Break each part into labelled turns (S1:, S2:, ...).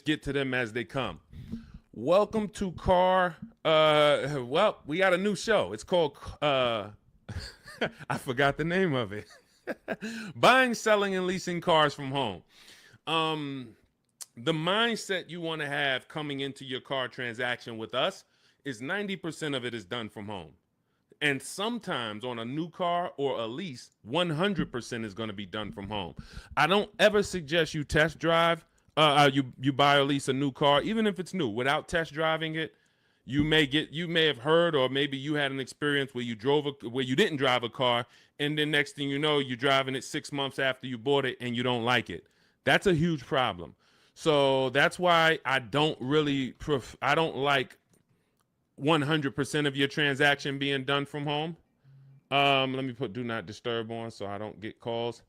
S1: get to them as they come. Welcome to well, we got a new show. It's called I forgot the name of it. Buying, selling, and leasing cars from home. The mindset you want to have coming into your car transaction with us is 90% of it is done from home. And sometimes on a new car or a lease, 100% is going to be done from home. I don't ever suggest you test drive, you buy or lease a new car, even if it's new, without test driving it. You may have heard, or maybe you had an experience where you didn't drive a car, and then next thing you know, you're driving it 6 months after you bought it and you don't like it. That's a huge problem. So that's why I don't like 100% of your transaction being done from home. Let me put do not disturb on so I don't get calls.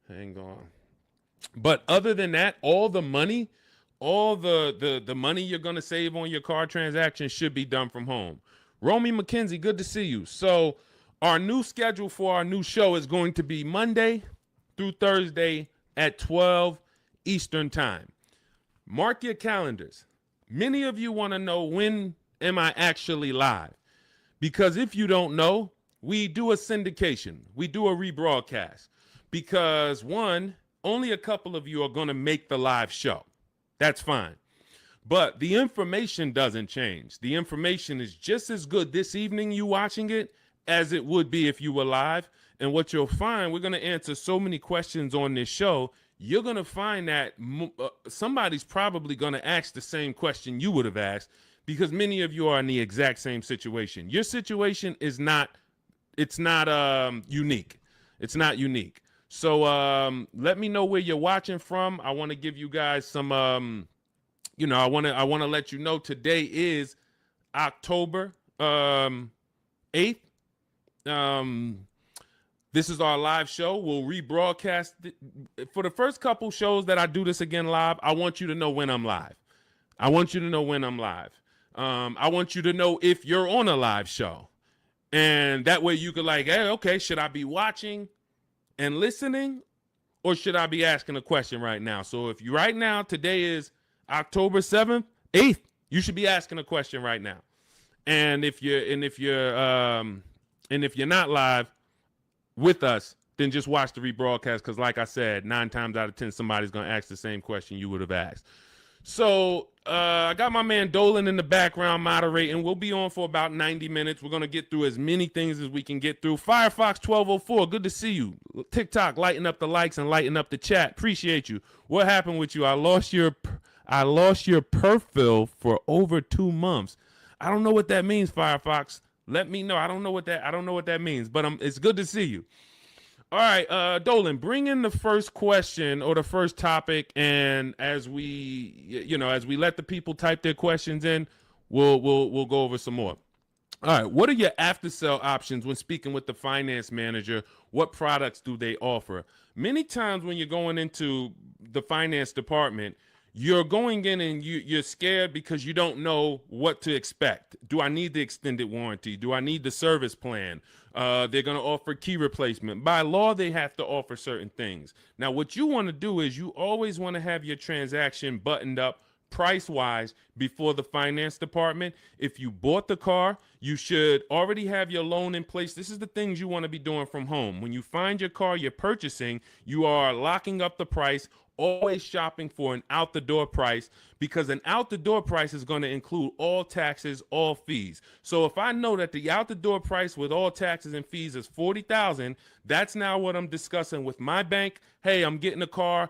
S1: Hang on. But other than that, all the money you're going to save on your car transaction should be done from home. Romy McKenzie, good to see you. So our new schedule for our new show is going to be Monday through Thursday at 12 Eastern time. Mark your calendars. Many of you want to know, when am I actually live? Because if you don't know, we do a syndication. We do a rebroadcast. Because one, only a couple of you are going to make the live show. That's fine. But the information doesn't change. The information is just as good this evening you watching it as it would be if you were live. And what you'll find, we're going to answer so many questions on this show, you're going to find that somebody's probably going to ask the same question you would have asked, because many of you are in the exact same situation. Your situation is not unique. It's not unique. So let me know where you're watching from. I want to give you guys some, I want to let you know today is October 8th. This is our live show. We'll rebroadcast it. For the first couple shows that I do this again live, I want you to know when I'm live. I want you to know when I'm live. I want you to know if you're on a live show. And that way you could hey, okay, should I be watching and listening, or should I be asking a question right now? So if you right now, today is October 7th, 8th, you should be asking a question right now. And if you're not live with us, then just watch the rebroadcast, because like I said, 9 times out of 10, somebody's going to ask the same question you would have asked. So I got my man Dolan in the background moderating. We'll be on for about 90 minutes. We're going to get through as many things as we can get through. Firefox 1204, good to see you. TikTok, lighten up the likes and lighten up the chat. Appreciate you. What happened with you? I lost your perfil for over 2 months. I don't know what that means, Firefox. Let me know. I don't know what that means, but it's good to see you. All right, Dolan, bring in the first question or the first topic, and as we let the people type their questions in, we'll go over some more. All right, what are your after sale options when speaking with the finance manager? What products do they offer? Many times when you're going into the finance department, you're going in and you're scared because you don't know what to expect. Do I need the extended warranty? Do I need the service plan? They're going to offer key replacement. By law, they have to offer certain things. Now, what you want to do is you always want to have your transaction buttoned up price-wise before the finance department. If you bought the car, you should already have your loan in place. This is the things you want to be doing from home. When you find your car you're purchasing, you are locking up the price, always shopping for an out-the-door price, because an out-the-door price is going to include all taxes, all fees. So if I know that the out-the-door price with all taxes and fees is $40,000, that's now what I'm discussing with my bank. Hey, I'm getting a car.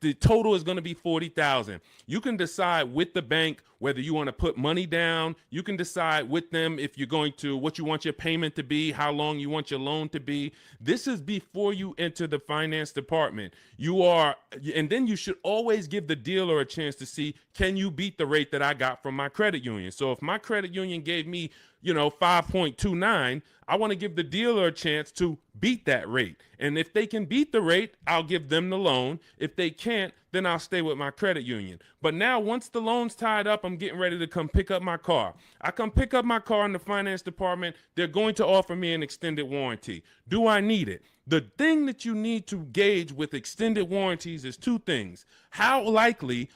S1: The total is going to be $40,000. You can decide with the bank whether you want to put money down. You can decide with them if you're going to, what you want your payment to be, how long you want your loan to be. This is before you enter the finance department. And then you should always give the dealer a chance to see, can you beat the rate that I got from my credit union? So if my credit union gave me 5.29, I want to give the dealer a chance to beat that rate. And if they can beat the rate, I'll give them the loan. If they can't, then then I'll stay with my credit union. But now once the loan's tied up, I'm getting ready to come pick up my car. I come pick up my car in the finance department. They're going to offer me an extended warranty. Do I need it? The thing that you need to gauge with extended warranties is two things. How likely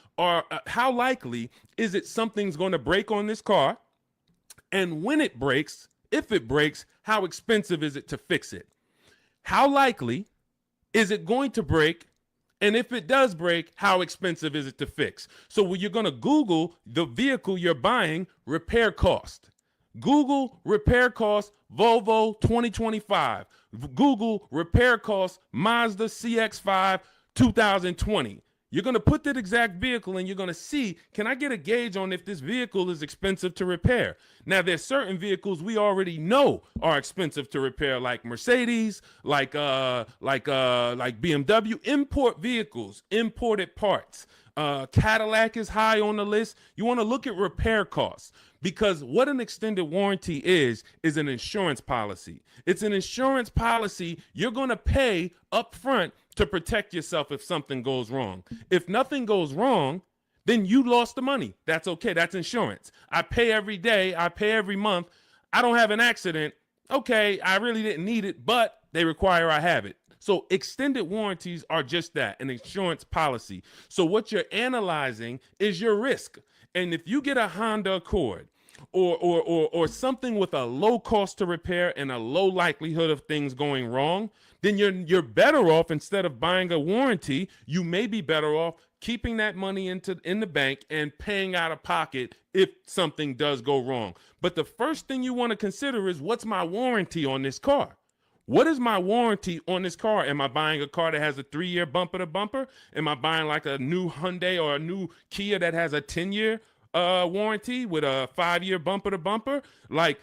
S1: is it something's going to break on this car? And when it breaks, if it breaks, how expensive is it to fix it? How likely is it going to break? And if it does break, how expensive is it to fix? So when you're going to Google the vehicle you're buying, repair cost. Google repair cost Volvo 2025. Google repair cost Mazda CX-5 2020. You're going to put that exact vehicle and you're going to see, can I get a gauge on if this vehicle is expensive to repair? Now, there's certain vehicles we already know are expensive to repair, like Mercedes, like BMW, import vehicles, imported parts. Cadillac is high on the list. You want to look at repair costs, because what an extended warranty is an insurance policy. It's an insurance policy you're going to pay up front to protect yourself if something goes wrong. If nothing goes wrong, then you lost the money. That's okay. That's insurance. I pay every day. I pay every month. I don't have an accident. Okay, I really didn't need it, but they require I have it. So extended warranties are just that, an insurance policy. So what you're analyzing is your risk. And if you get a Honda Accord or something with a low cost to repair and a low likelihood of things going wrong, then you're better off, instead of buying a warranty, you may be better off keeping that money in the bank and paying out of pocket if something does go wrong. But the first thing you want to consider is, what's my warranty on this car? What is my warranty on this car? Am I buying a car that has a 3-year bumper to bumper? Am I buying like a new Hyundai or a new Kia that has a 10-year warranty with a 5-year bumper to bumper? Like,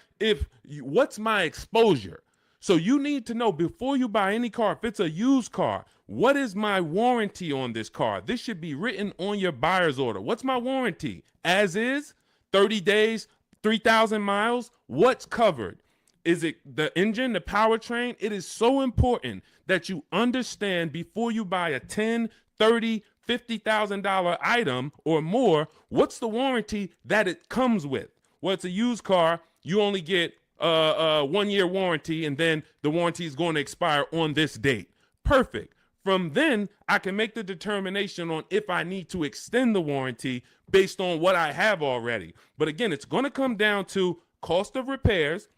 S1: what's my exposure? So you need to know before you buy any car, if it's a used car, what is my warranty on this car? This should be written on your buyer's order. What's my warranty? As is, 30 days, 3,000 miles, what's covered? Is it the engine, the powertrain? It is so important that you understand before you buy a $10, $30, $50,000 item or more, what's the warranty that it comes with? Well, it's a used car. You only get a 1-year warranty, and then the warranty is going to expire on this date. Perfect. From then, I can make the determination on if I need to extend the warranty based on what I have already. But again, it's going to come down to cost of repairs.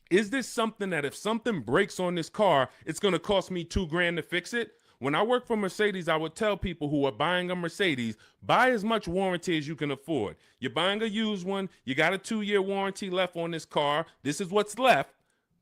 S1: Is this something that if something breaks on this car, it's going to cost me $2,000 to fix it? When I work for Mercedes, I would tell people who are buying a Mercedes, buy as much warranty as you can afford. You're buying a used one. You got a 2-year warranty left on this car. This is what's left.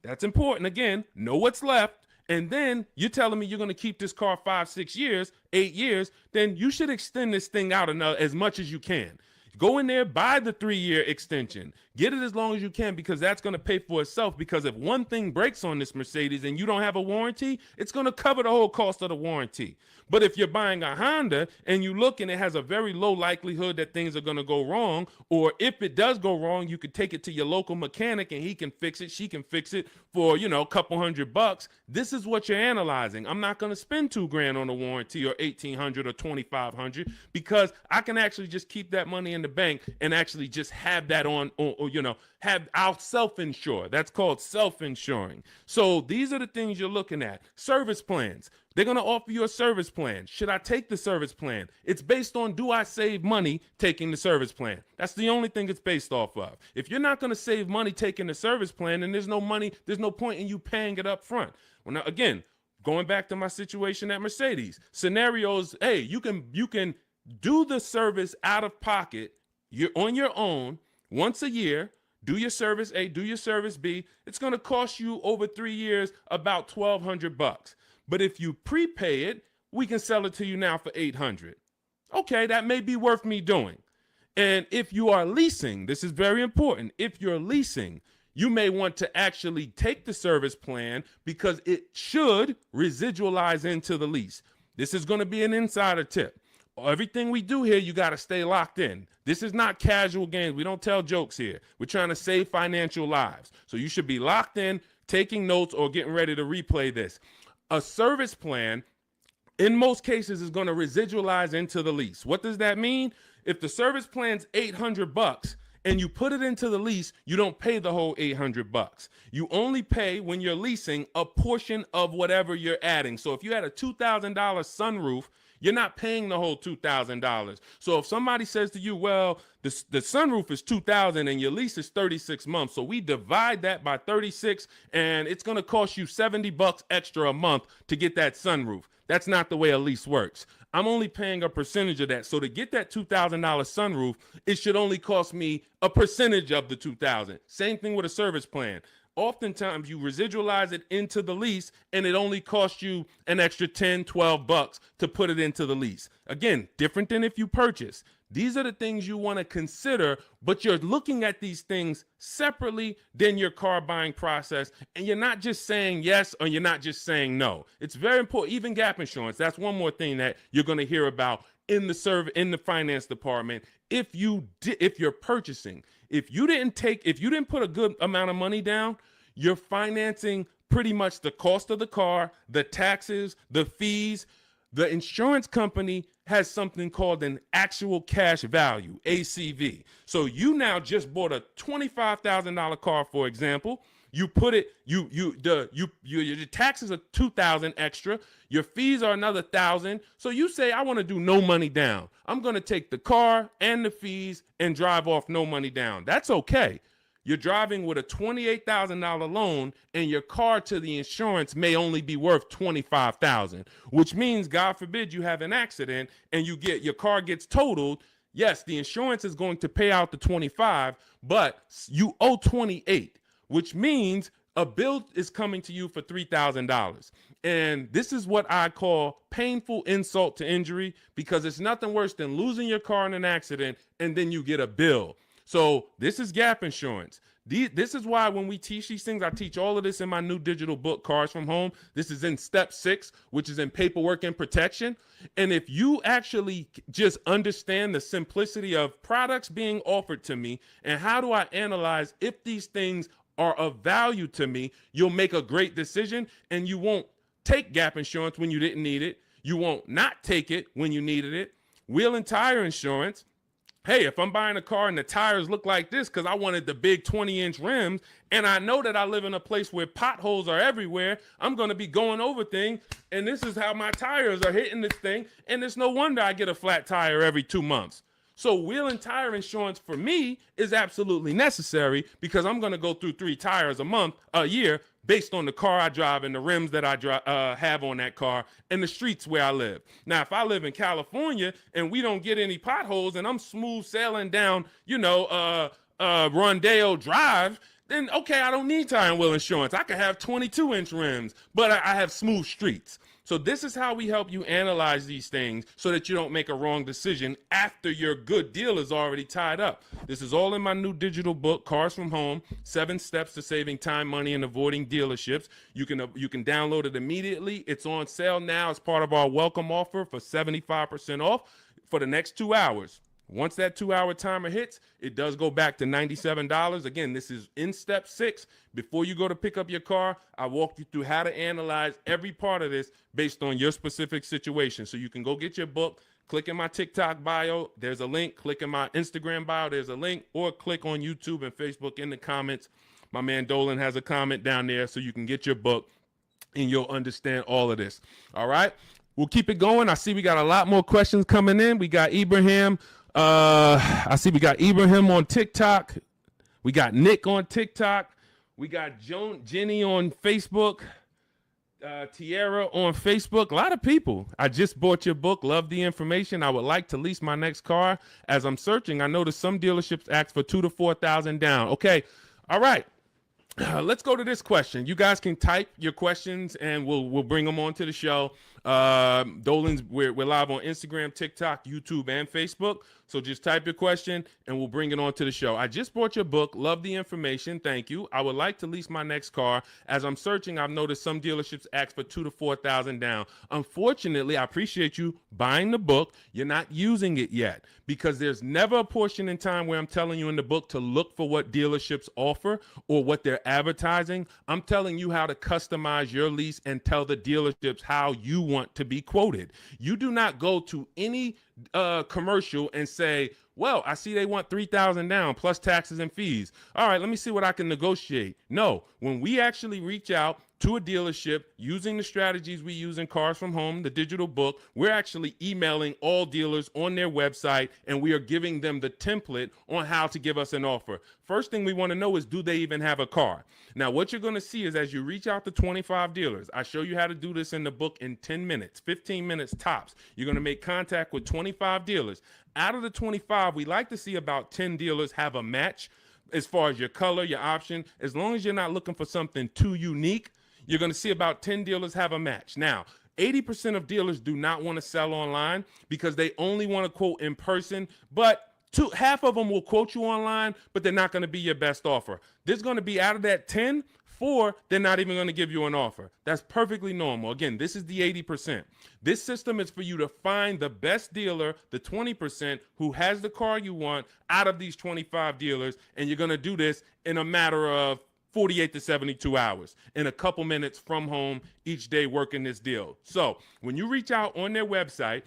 S1: That's important. Again, know what's left. And then you're telling me you're going to keep this car 5, 6 years, 8 years. Then you should extend this thing out as much as you can. Go in there, buy the 3-year extension. Get it as long as you can, because that's going to pay for itself. Because if one thing breaks on this Mercedes and you don't have a warranty, it's going to cover the whole cost of the warranty. But if you're buying a Honda and you look and it has a very low likelihood that things are going to go wrong, or if it does go wrong, you could take it to your local mechanic and he can fix it, she can fix it for, a couple $100. This is what you're analyzing. I'm not going to spend $2,000 on a warranty or $1,800 or $2,500, because I can actually just keep that money in the bank and actually just have that I'll self-insure. That's called self-insuring. So these are the things you're looking at. Service plans. They're going to offer you a service plan. Should I take the service plan? It's based on, do I save money taking the service plan? That's the only thing it's based off of. If you're not going to save money taking the service plan, then there's no point in you paying it up front. Well, now, again, going back to my situation at Mercedes, scenarios, hey, you can do the service out of pocket. You're on your own once a year. Do your service A, do your service B. It's going to cost you over 3 years about $1,200. But if you prepay it, we can sell it to you now for $800. Okay, that may be worth me doing. And if you are leasing, this is very important. If you're leasing, you may want to actually take the service plan, because it should residualize into the lease. This is going to be an insider tip. Everything we do here, you got to stay locked in. This is not casual games. We don't tell jokes here. We're trying to save financial lives. So you should be locked in, taking notes, or getting ready to replay this. A service plan in most cases is going to residualize into the lease. What does that mean? If the service plan's $800 and you put it into the lease, you don't pay the whole $800. You only pay, when you're leasing, a portion of whatever you're adding. So if you had a $2,000 sunroof, you're not paying the whole $2,000. So if somebody says to you, well, the sunroof is $2,000 and your lease is 36 months, so we divide that by 36 and it's going to cost you $70 extra a month to get that sunroof. That's not the way a lease works. I'm only paying a percentage of that. So to get that $2,000 sunroof, it should only cost me a percentage of the $2,000. Same thing with a service plan. Oftentimes you residualize it into the lease and it only costs you an extra 10, 12 bucks to put it into the lease. Again, different than if you purchase. These are the things you want to consider, but you're looking at these things separately than your car buying process. And you're not just saying yes or you're not just saying no. It's very important. Even gap insurance. That's one more thing that you're going to hear about in the finance department. If you're purchasing, if you didn't put a good amount of money down, you're financing pretty much the cost of the car, the taxes, the fees. The insurance company has something called an actual cash value, ACV. So you now just bought a $25,000 car, for example. You put it, your taxes are $2,000 extra. Your fees are another $1,000. So you say, I want to do no money down. I'm going to take the car and the fees and drive off no money down. That's okay. You're driving with a $28,000 loan and your car to the insurance may only be worth $25,000, which means, God forbid, you have an accident and your car gets totaled. Yes, the insurance is going to pay out the 25, but you owe 28, which means a bill is coming to you for $3,000. And this is what I call painful insult to injury, because it's nothing worse than losing your car in an accident and then you get a bill. So this is gap insurance. This is why when we teach these things, I teach all of this in my new digital book, Cars from Home. This is in step 6, which is in paperwork and protection. And if you actually just understand the simplicity of products being offered to me and how do I analyze if these things are of value to me, you'll make a great decision and you won't take gap insurance when you didn't need it. You won't not take it when you needed it. Wheel and tire insurance. Hey, if I'm buying a car and the tires look like this because I wanted the big 20-inch rims and I know that I live in a place where potholes are everywhere, I'm going to be going over things and this is how my tires are hitting this thing, and it's no wonder I get a flat tire every 2 months. So wheel and tire insurance for me is absolutely necessary because I'm going to go through 3 tires a year based on the car I drive and the rims that I have on that car and the streets where I live. Now, if I live in California and we don't get any potholes and I'm smooth sailing down, Rondeo Drive, then okay, I don't need tire and wheel insurance. I could have 22-inch rims, but I have smooth streets. So this is how we help you analyze these things so that you don't make a wrong decision after your good deal is already tied up. This is all in my new digital book, Cars from Home, 7 Steps to Saving Time, Money, and Avoiding Dealerships. You can download it immediately. It's on sale now as part of our welcome offer for 75% off for the next 2 hours. Once that 2-hour timer hits, it does go back to $97. Again, this is in step 6. Before you go to pick up your car, I walk you through how to analyze every part of this based on your specific situation. So you can go get your book, click in my TikTok bio, there's a link, click in my Instagram bio, there's a link, or click on YouTube and Facebook in the comments. My man Dolan has a comment down there so you can get your book and you'll understand all of this. All right, we'll keep it going. I see we got a lot more questions coming in. We got Ibrahim. I see we got Ibrahim on TikTok. We got Nick on TikTok. We got Jenny on Facebook. Tierra on Facebook. A lot of people. I just bought your book. Love the information. I would like to lease my next car. As I'm searching, I noticed some dealerships ask for $2,000 to $4,000 down. Okay. All right. Let's go to this question. You guys can type your questions and we'll bring them onto the show. Dolan's, we're live on Instagram, TikTok, YouTube, and Facebook. So just type your question and we'll bring it onto the show. I just bought your book. Love the information. Thank you. I would like to lease my next car. As I'm searching, I've noticed some dealerships ask for $2,000 to $4,000 down. Unfortunately, I appreciate you buying the book. You're not using it yet because there's never a portion in time where I'm telling you in the book to look for what dealerships offer or what they're advertising. I'm telling you how to customize your lease and tell the dealerships how you want want to be quoted. You do not go to any commercial and say, well, I see they want $3,000 down plus taxes and fees. All right, let me see what I can negotiate. No, when we actually reach out to a dealership using the strategies we use in Cars from Home, the digital book, we're actually emailing all dealers on their website, and we are giving them the template on how to give us an offer. First thing we want to know is, do they even have a car? Now, what you're going to see is as you reach out to 25 dealers, I show you how to do this in the book in 10 minutes, 15 minutes tops. You're going to make contact with 25 dealers. Out of the 25, we like to see about 10 dealers have a match as far as your color, your option. As long as you're not looking for something too unique, you're going to see about 10 dealers have a match. Now, 80% of dealers do not want to sell online because they only want to quote in person, but half of them will quote you online, but they're not going to be your best offer. There's going to be, out of that 10, 4, they're not even going to give you an offer. That's perfectly normal. Again, this is the 80%. This system is for you to find the best dealer, the 20% who has the car you want out of these 25 dealers, and you're going to do this in a matter of 48 to 72 hours, in a couple minutes from home each day working this deal. So when you reach out on their website,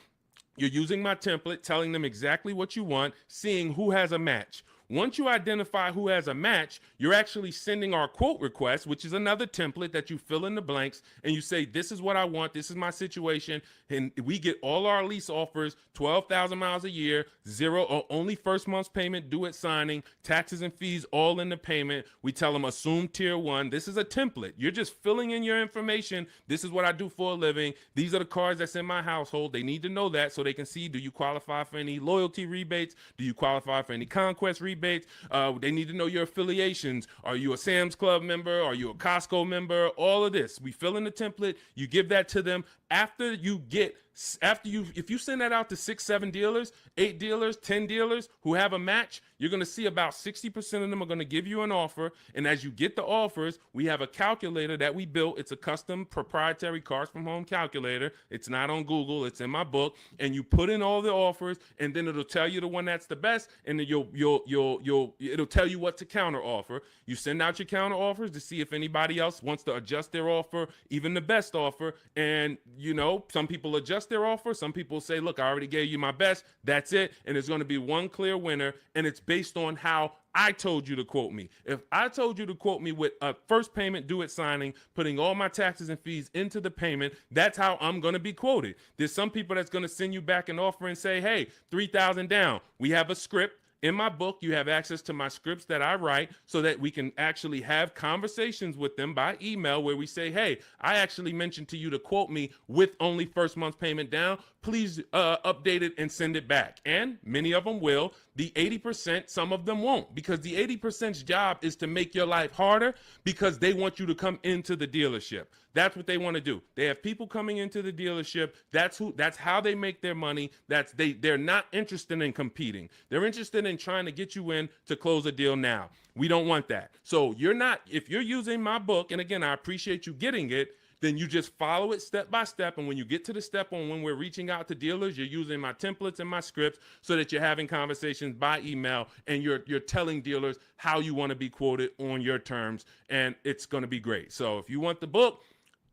S1: you're using my template, telling them exactly what you want, seeing who has a match. Once you identify who has a match, you're actually sending our quote request, which is another template that you fill in the blanks, and you say, this is what I want, this is my situation, and we get all our lease offers, 12,000 miles a year, zero or only first month's payment due at signing, taxes and fees all in the payment. We tell them assume tier 1. This is a template. You're just filling in your information. This is what I do for a living. These are the cars that's in my household. They need to know that so they can see, do you qualify for any loyalty rebates? Do you qualify for any conquest rebates? They need to know your affiliations. Are you a Sam's Club member? Are you a Costco member? All of this. We fill in the template. You give that to them. If you send that out to 6, 7 dealers, 8 dealers, 10 dealers who have a match, you're going to see about 60% of them are going to give you an offer. And as you get the offers, we have a calculator that we built. It's a custom proprietary Cars from Home calculator. It's not on Google. It's in my book. And you put in all the offers, and then it'll tell you the one that's the best. And then it'll tell you what to counter offer. You send out your counter offers to see if anybody else wants to adjust their offer, even the best offer. And some people adjust their offer. Some people say, look, I already gave you my best. That's it. And there's going to be one clear winner. And it's based on how I told you to quote me. If I told you to quote me with a first payment due at signing, putting all my taxes and fees into the payment, that's how I'm going to be quoted. There's some people that's going to send you back an offer and say, hey, 3,000 down. We have a script. In my book, you have access to my scripts that I write so that we can actually have conversations with them by email where we say, hey, I actually mentioned to you to quote me with only first month's payment down. Please update it and send it back. And many of them will. The 80%, some of them won't, because the 80%'s job is to make your life harder because they want you to come into the dealership. That's what they want to do. They have people coming into the dealership. That's how they make their money. They're not interested in competing. They're interested in trying to get you in to close a deal now. We don't want that. So if you're using my book, and again, I appreciate you getting it, then you just follow it step by step. And when you get to the step on when we're reaching out to dealers, you're using my templates and my scripts so that you're having conversations by email and you're telling dealers how you want to be quoted on your terms. And it's going to be great. So if you want the book,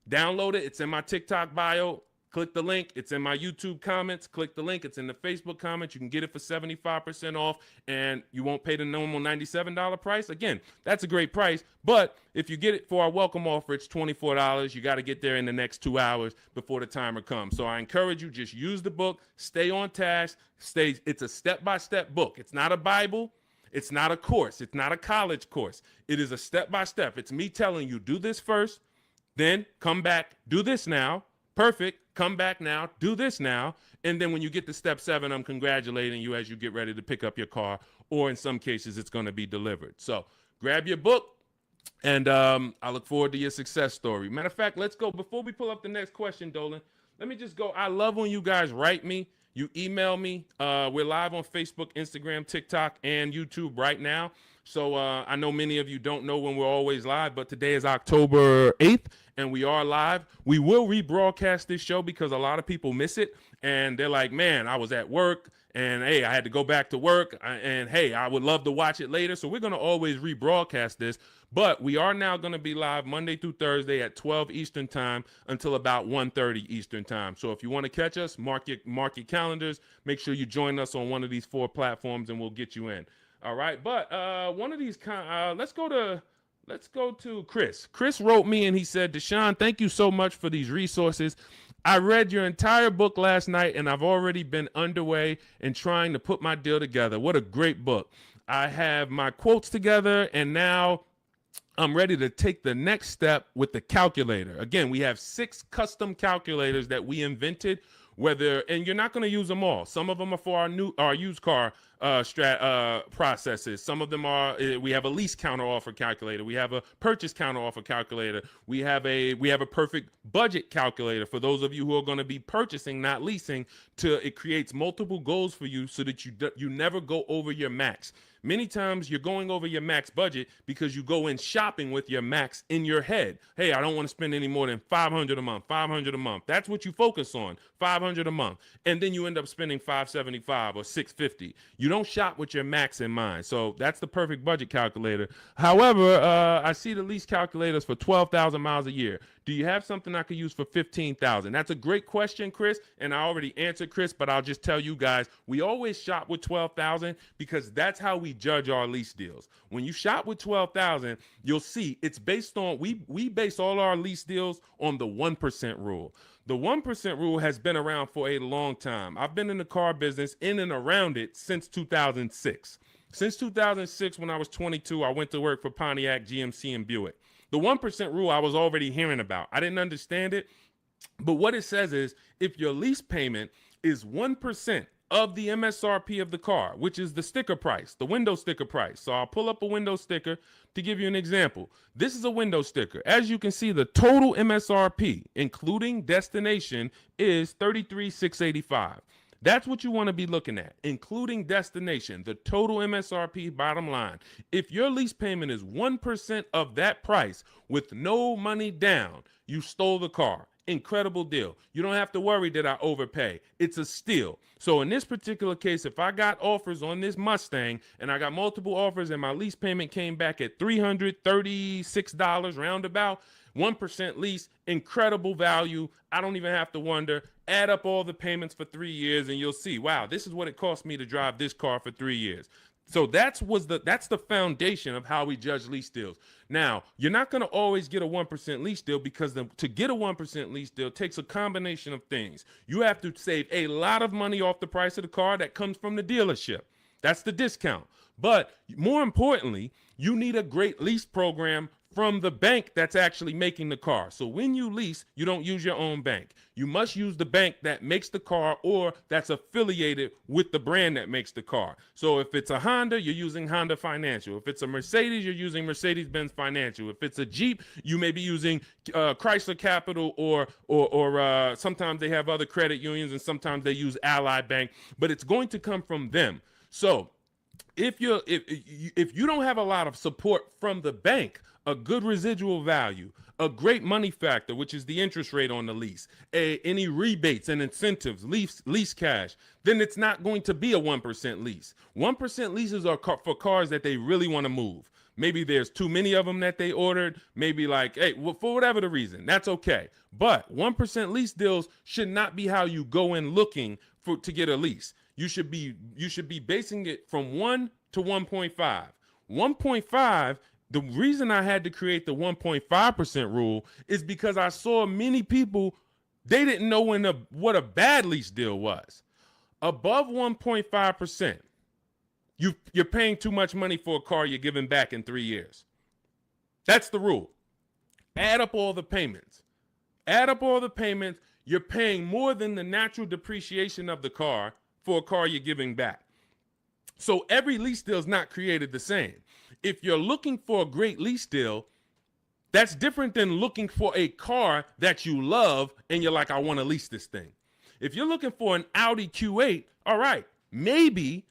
S1: download it. It's in my TikTok bio. Click the link. It's in my YouTube comments. Click the link. It's in the Facebook comments. You can get it for 75% off, and you won't pay the normal $97 price. Again, that's a great price, but if you get it for our welcome offer, it's $24. You got to get there in the next 2 hours before the timer comes. So I encourage you, just use the book. Stay on task. It's a step-by-step book. It's not a Bible. It's not a course. It's not a college course. It is a step-by-step. It's me telling you, do this first, then come back, do this now. Perfect. Come back now, do this now. And then when you get to step 7, I'm congratulating you as you get ready to pick up your car, or in some cases, it's going to be delivered. So grab your book, and I look forward to your success story. Matter of fact, let's go. Before we pull up the next question, Dolan, let me just go. I love when you guys write me. You email me. We're live on Facebook, Instagram, TikTok, and YouTube right now. So I know many of you don't know when we're always live, but today is October 8th, and we are live. We will rebroadcast this show because a lot of people miss it, and they're like, man, I was at work, and hey, I had to go back to work, and hey, I would love to watch it later. So we're going to always rebroadcast this. But we are now going to be live Monday through Thursday at 12 Eastern time until about 1:30 Eastern time. So if you want to catch us, mark your calendars. Make sure you join us on one of these 4 platforms, and we'll get you in. All right. But one of these let's go to Chris. Chris wrote me and he said, Deshone, thank you so much for these resources. I read your entire book last night and I've already been underway in trying to put my deal together. What a great book. I have my quotes together and now I'm ready to take the next step with the calculator. Again, we have 6 custom calculators that we invented, and you're not going to use them all. Some of them are for our used car processes. Some of them are, we have a lease counter offer calculator. We have a purchase counter offer calculator. We have a perfect budget calculator for those of you who are going to be purchasing, not leasing. It creates multiple goals for you so that you never go over your max. Many times you're going over your max budget because you go in shopping with your max in your head. Hey, I don't want to spend any more than $500 a month, $500 a month. That's what you focus on, $500 a month. And then you end up spending $575 or $650. You don't shop with your max in mind. So that's the perfect budget calculator. However, I see the lease calculators for 12,000 miles a year. Do you have something I could use for 15,000? That's a great question, Chris, and I already answered Chris, but I'll just tell you guys, we always shop with 12,000 because that's how we judge our lease deals. When you shop with 12,000, you'll see it's based on, we base all our lease deals on the 1% rule. The 1% rule has been around for a long time. I've been in the car business in and around it since 2006. Since 2006, when I was 22, I went to work for Pontiac, GMC, and Buick. The 1% rule I was already hearing about. I didn't understand it, but what it says is if your lease payment is 1% of the MSRP of the car, which is the sticker price, the window sticker price. So I'll pull up a window sticker to give you an example. This is a window sticker. As you can see, the total MSRP, including destination, is $33,685. That's what you want to be looking at, including destination, the total MSRP bottom line. If your lease payment is 1% of that price with no money down, you stole the car. Incredible deal. You don't have to worry that I overpay. It's a steal. So in this particular case, if I got offers on this Mustang and I got multiple offers and my lease payment came back at $336 roundabout, 1% lease, incredible value. I don't even have to wonder. Add up all the payments for 3 years and you'll see, wow, this is what it cost me to drive this car for 3 years. So that's the foundation of how we judge lease deals. Now, you're not going to always get a 1% lease deal because to get a 1% lease deal takes a combination of things. You have to save a lot of money off the price of the car that comes from the dealership. That's the discount. But more importantly, you need a great lease program from the bank that's actually making the car. So when you lease, you don't use your own bank. You must use the bank that makes the car or that's affiliated with the brand that makes the car. So if it's a Honda, you're using Honda Financial. If it's a Mercedes, you're using Mercedes-Benz Financial. If it's a Jeep, you may be using Chrysler Capital or sometimes they have other credit unions and sometimes they use Ally Bank, but it's going to come from them. So if you don't have a lot of support from the bank, a good residual value, a great money factor, which is the interest rate on the lease, any rebates and incentives, lease cash, then it's not going to be a 1% lease. 1% leases are for cars that they really want to move. Maybe there's too many of them that they ordered. Maybe like, hey, well, for whatever the reason, that's okay. But 1% lease deals should not be how you go in looking to get a lease. You should be basing it from 1 to 1.5. 1.5. The reason I had to create the 1.5% rule is because I saw many people, they didn't know what a bad lease deal was. Above 1.5%, you're paying too much money for a car you're giving back in 3 years. That's the rule. Add up all the payments. You're paying more than the natural depreciation of the car for a car you're giving back. So every lease deal is not created the same. If you're looking for a great lease deal, that's different than looking for a car that you love and you're like, I want to lease this thing. If you're looking for an Audi Q8, all right, maybe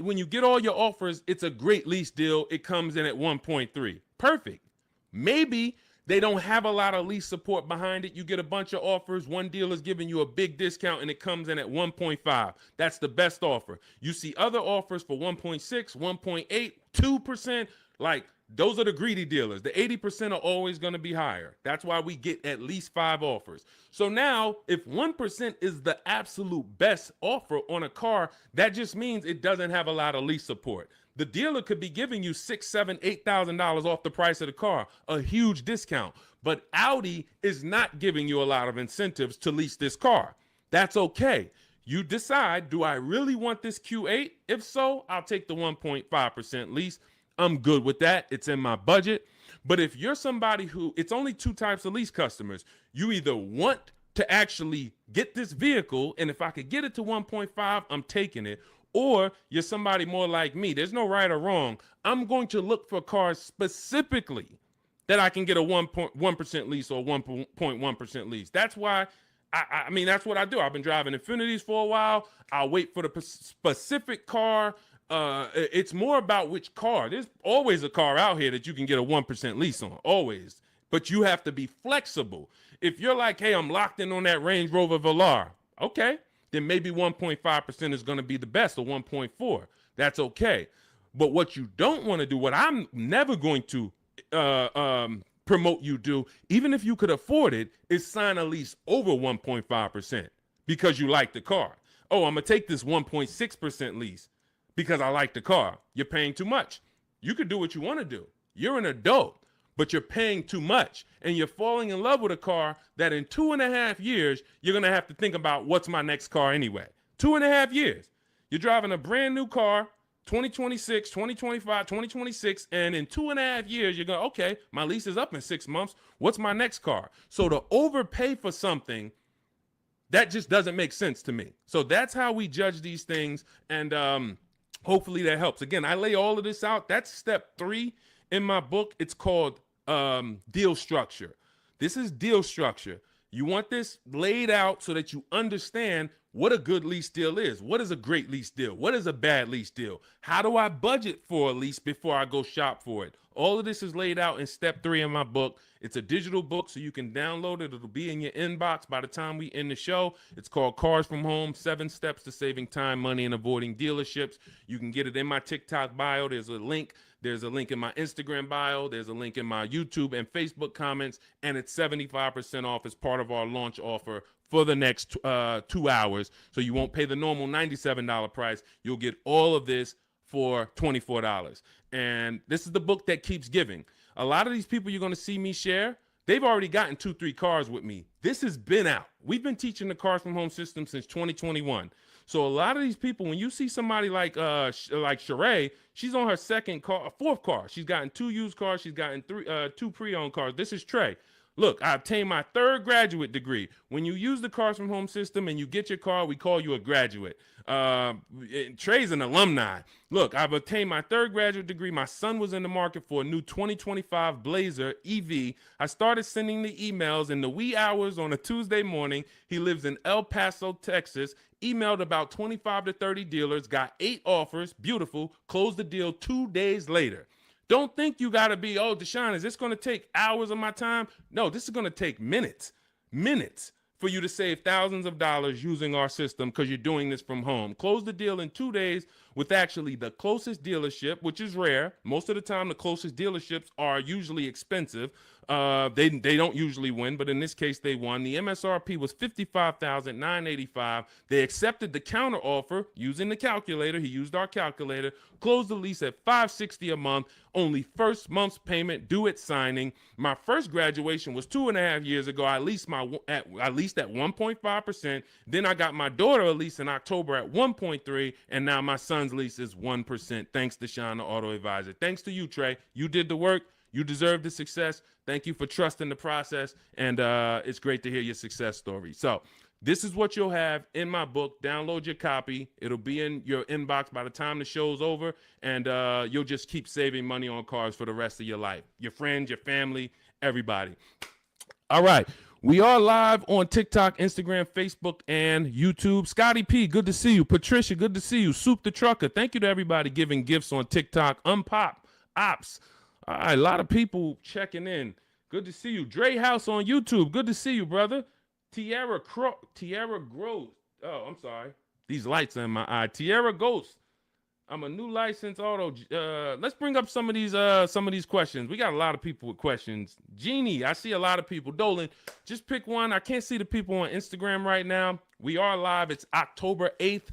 S1: when you get all your offers, it's a great lease deal. It comes in at 1.3. Perfect. Maybe they don't have a lot of lease support behind it. You get a bunch of offers. One deal is giving you a big discount and it comes in at 1.5. That's the best offer. You see other offers for 1.6, 1.8, 2%. Like, those are the greedy dealers. The 80% are always going to be higher. That's why we get at least 5 offers. So now, if 1% is the absolute best offer on a car, that just means it doesn't have a lot of lease support. The dealer could be giving you $6,000, $7,000, $8,000 off the price of the car, a huge discount. But Audi is not giving you a lot of incentives to lease this car. That's okay. You decide, do I really want this Q8? If so, I'll take the 1.5% lease. I'm good with that. It's in my budget. But if you're somebody who, it's only 2 types of lease customers. You either want to actually get this vehicle, and if I could get it to 1.5, I'm taking it. Or you're somebody more like me. There's no right or wrong. I'm going to look for cars specifically that I can get a 1.1% lease or 1.1% lease. That's why, I mean, that's what I do. I've been driving Infinities for a while. I'll wait for the specific car. It's more about which car. There's always a car out here that you can get a 1% lease on, always. But you have to be flexible. If you're like, hey, I'm locked in on that Range Rover Velar, okay, then maybe 1.5% is going to be the best, or 1.4. That's okay. But what you don't want to do, what I'm never going to promote you do, even if you could afford it, is sign a lease over 1.5% because you like the car. Oh, I'm going to take this 1.6% lease because I like the car. You're paying too much. You could do what you want to do. You're an adult, but you're paying too much. And you're falling in love with a car that in 2.5 years, you're going to have to think about, what's my next car anyway? 2.5 years. You're driving a brand new car, 2026, 2025, 2026, and in 2.5 years, you're going, okay, my lease is up in 6 months. What's my next car? So to overpay for something, that just doesn't make sense to me. So that's how we judge these things, and hopefully that helps. Again, I lay all of this out. That's step 3 in my book. It's called deal structure. This is deal structure. You want this laid out so that you understand what a good lease deal is. What is a great lease deal? What is a bad lease deal? How do I budget for a lease before I go shop for it? All of this is laid out in step 3 in my book. It's a digital book, so you can download it. It'll be in your inbox by the time we end the show. It's called Cars from Home, 7 Steps to Saving Time, Money, and Avoiding Dealerships. You can get it in my TikTok bio. There's a link. There's a link in my Instagram bio. There's a link in my YouTube and Facebook comments, and it's 75% off as part of our launch offer for the next 2 hours. So you won't pay the normal $97 price. You'll get all of this for $24. And this is the book that keeps giving. A lot of these people you're going to see me share, they've already gotten 2-3 cars with me. This has been out. We've been teaching the Cars from Home system since 2021. So a lot of these people, when you see somebody like Sheree, she's on her 4th car. She's gotten 2 used cars. She's gotten 2 pre-owned cars. This is Trey. Look, I obtained my 3rd graduate degree. When you use the Cars from Home system and you get your car, we call you a graduate. Trey's an alumni. Look, I've obtained my 3rd graduate degree. My son was in the market for a new 2025 Blazer EV. I started sending the emails in the wee hours on a Tuesday morning. He lives in El Paso, Texas. Emailed about 25 to 30 dealers, got 8 offers. Beautiful. Closed the deal 2 days later. Don't think you got to be, oh, Deshone, is this going to take hours of my time? No, this is going to take minutes for you to save thousands of dollars using our system because you're doing this from home. Close the deal in 2 days with actually the closest dealership, which is rare. Most of the time, the closest dealerships are usually expensive. They don't usually win, but in this case, they won. The MSRP was $55,985. They accepted the counter offer using the calculator. He used our calculator. Closed the lease at $560 a month. Only first month's payment due at signing. My first graduation was 2.5 years ago. I leased at 1.5%. Then I got my daughter a lease in October at 1.3%, and now my son's lease is 1%. Thanks, Deshone the Auto Advisor. Thanks to you, Trey. You did the work. You deserve the success. Thank you for trusting the process, and it's great to hear your success story. So this is what you'll have in my book. Download your copy. It'll be in your inbox by the time the show's over, and you'll just keep saving money on cars for the rest of your life. Your friends, your family, everybody. All right. We are live on TikTok, Instagram, Facebook, and YouTube. Scotty P, good to see you. Patricia, good to see you. Soup the Trucker, thank you to everybody giving gifts on TikTok. Unpop, Ops. All right, a lot of people checking in. Good to see you. Dre House on YouTube. Good to see you, brother. Tierra Gross. Oh, I'm sorry. These lights are in my eye. Tierra Ghost. I'm a new licensed auto. Let's bring up some of these questions. We got a lot of people with questions. Jeannie, I see a lot of people. Dolan, just pick one. I can't see the people on Instagram right now. We are live. It's October 8th.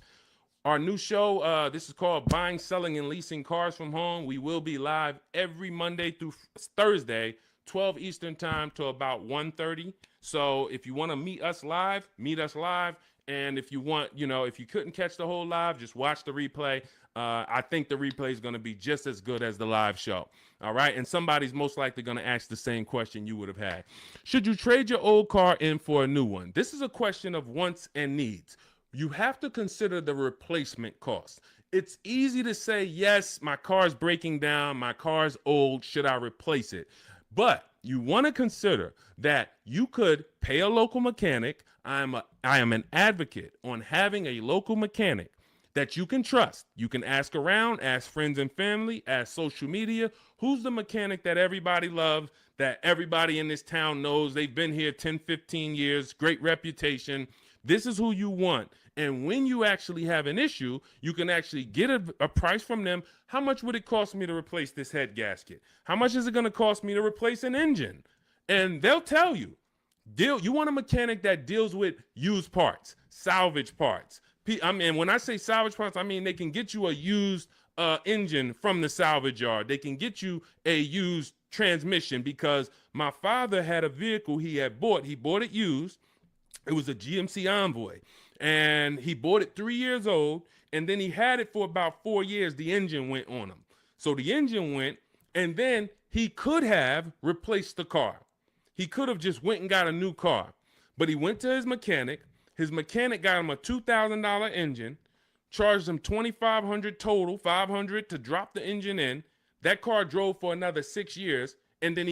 S1: Our new show, this is called Buying, Selling, and Leasing Cars from Home. We will be live every Monday through Thursday, 12 Eastern time to about 1:30. So if you want to meet us live, meet us live. And if you want, if you couldn't catch the whole live, just watch the replay. I think the replay is going to be just as good as the live show. All right. And somebody's most likely going to ask the same question you would have had. Should you trade your old car in for a new one? This is a question of wants and needs. You have to consider the replacement cost. It's easy to say, yes, my car's breaking down, my car's old, should I replace it? But you want to consider that you could pay a local mechanic. I am an advocate on having a local mechanic that you can trust. You can ask around, ask friends and family, ask social media. Who's the mechanic that everybody loves, that everybody in this town knows? They've been here 10, 15 years, great reputation. This is who you want. And when you actually have an issue, you can actually get a price from them. How much would it cost me to replace this head gasket? How much is it going to cost me to replace an engine? And they'll tell you. You want a mechanic that deals with used parts, salvage parts. I mean, when I say salvage parts, I mean they can get you a used engine from the salvage yard. They can get you a used transmission, because my father had a vehicle he had bought. He bought it used. It was a GMC Envoy, and he bought it 3 years old, and then he had it for about 4 years. The engine went on him. So the engine went, and then he could have replaced the car. He could have just went and got a new car, but he went to his mechanic. His mechanic got him a $2,000 engine, charged him $2,500 total, $500 to drop the engine in. That car drove for another 6 years, and then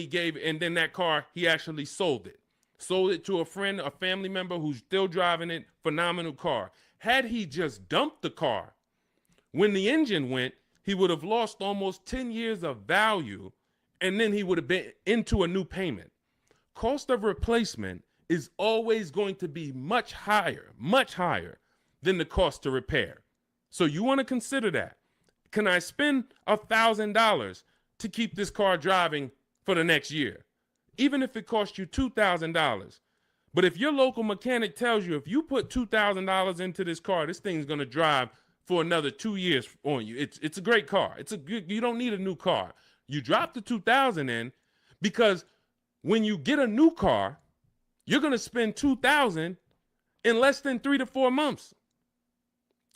S1: that car, he actually sold it. Sold it to a friend, a family member who's still driving it. Phenomenal car. Had he just dumped the car when the engine went, he would have lost almost 10 years of value, and then he would have been into a new payment. Cost of replacement is always going to be much higher than the cost to repair. So you want to consider that. Can I spend $1,000 to keep this car driving for the next year? Even if it costs you $2,000. But if your local mechanic tells you, if you put $2,000 into this car, this thing's going to drive for another 2 years on you. It's a great car. You don't need a new car. You drop the $2,000 in, because when you get a new car, you're going to spend $2,000 in less than 3 to 4 months.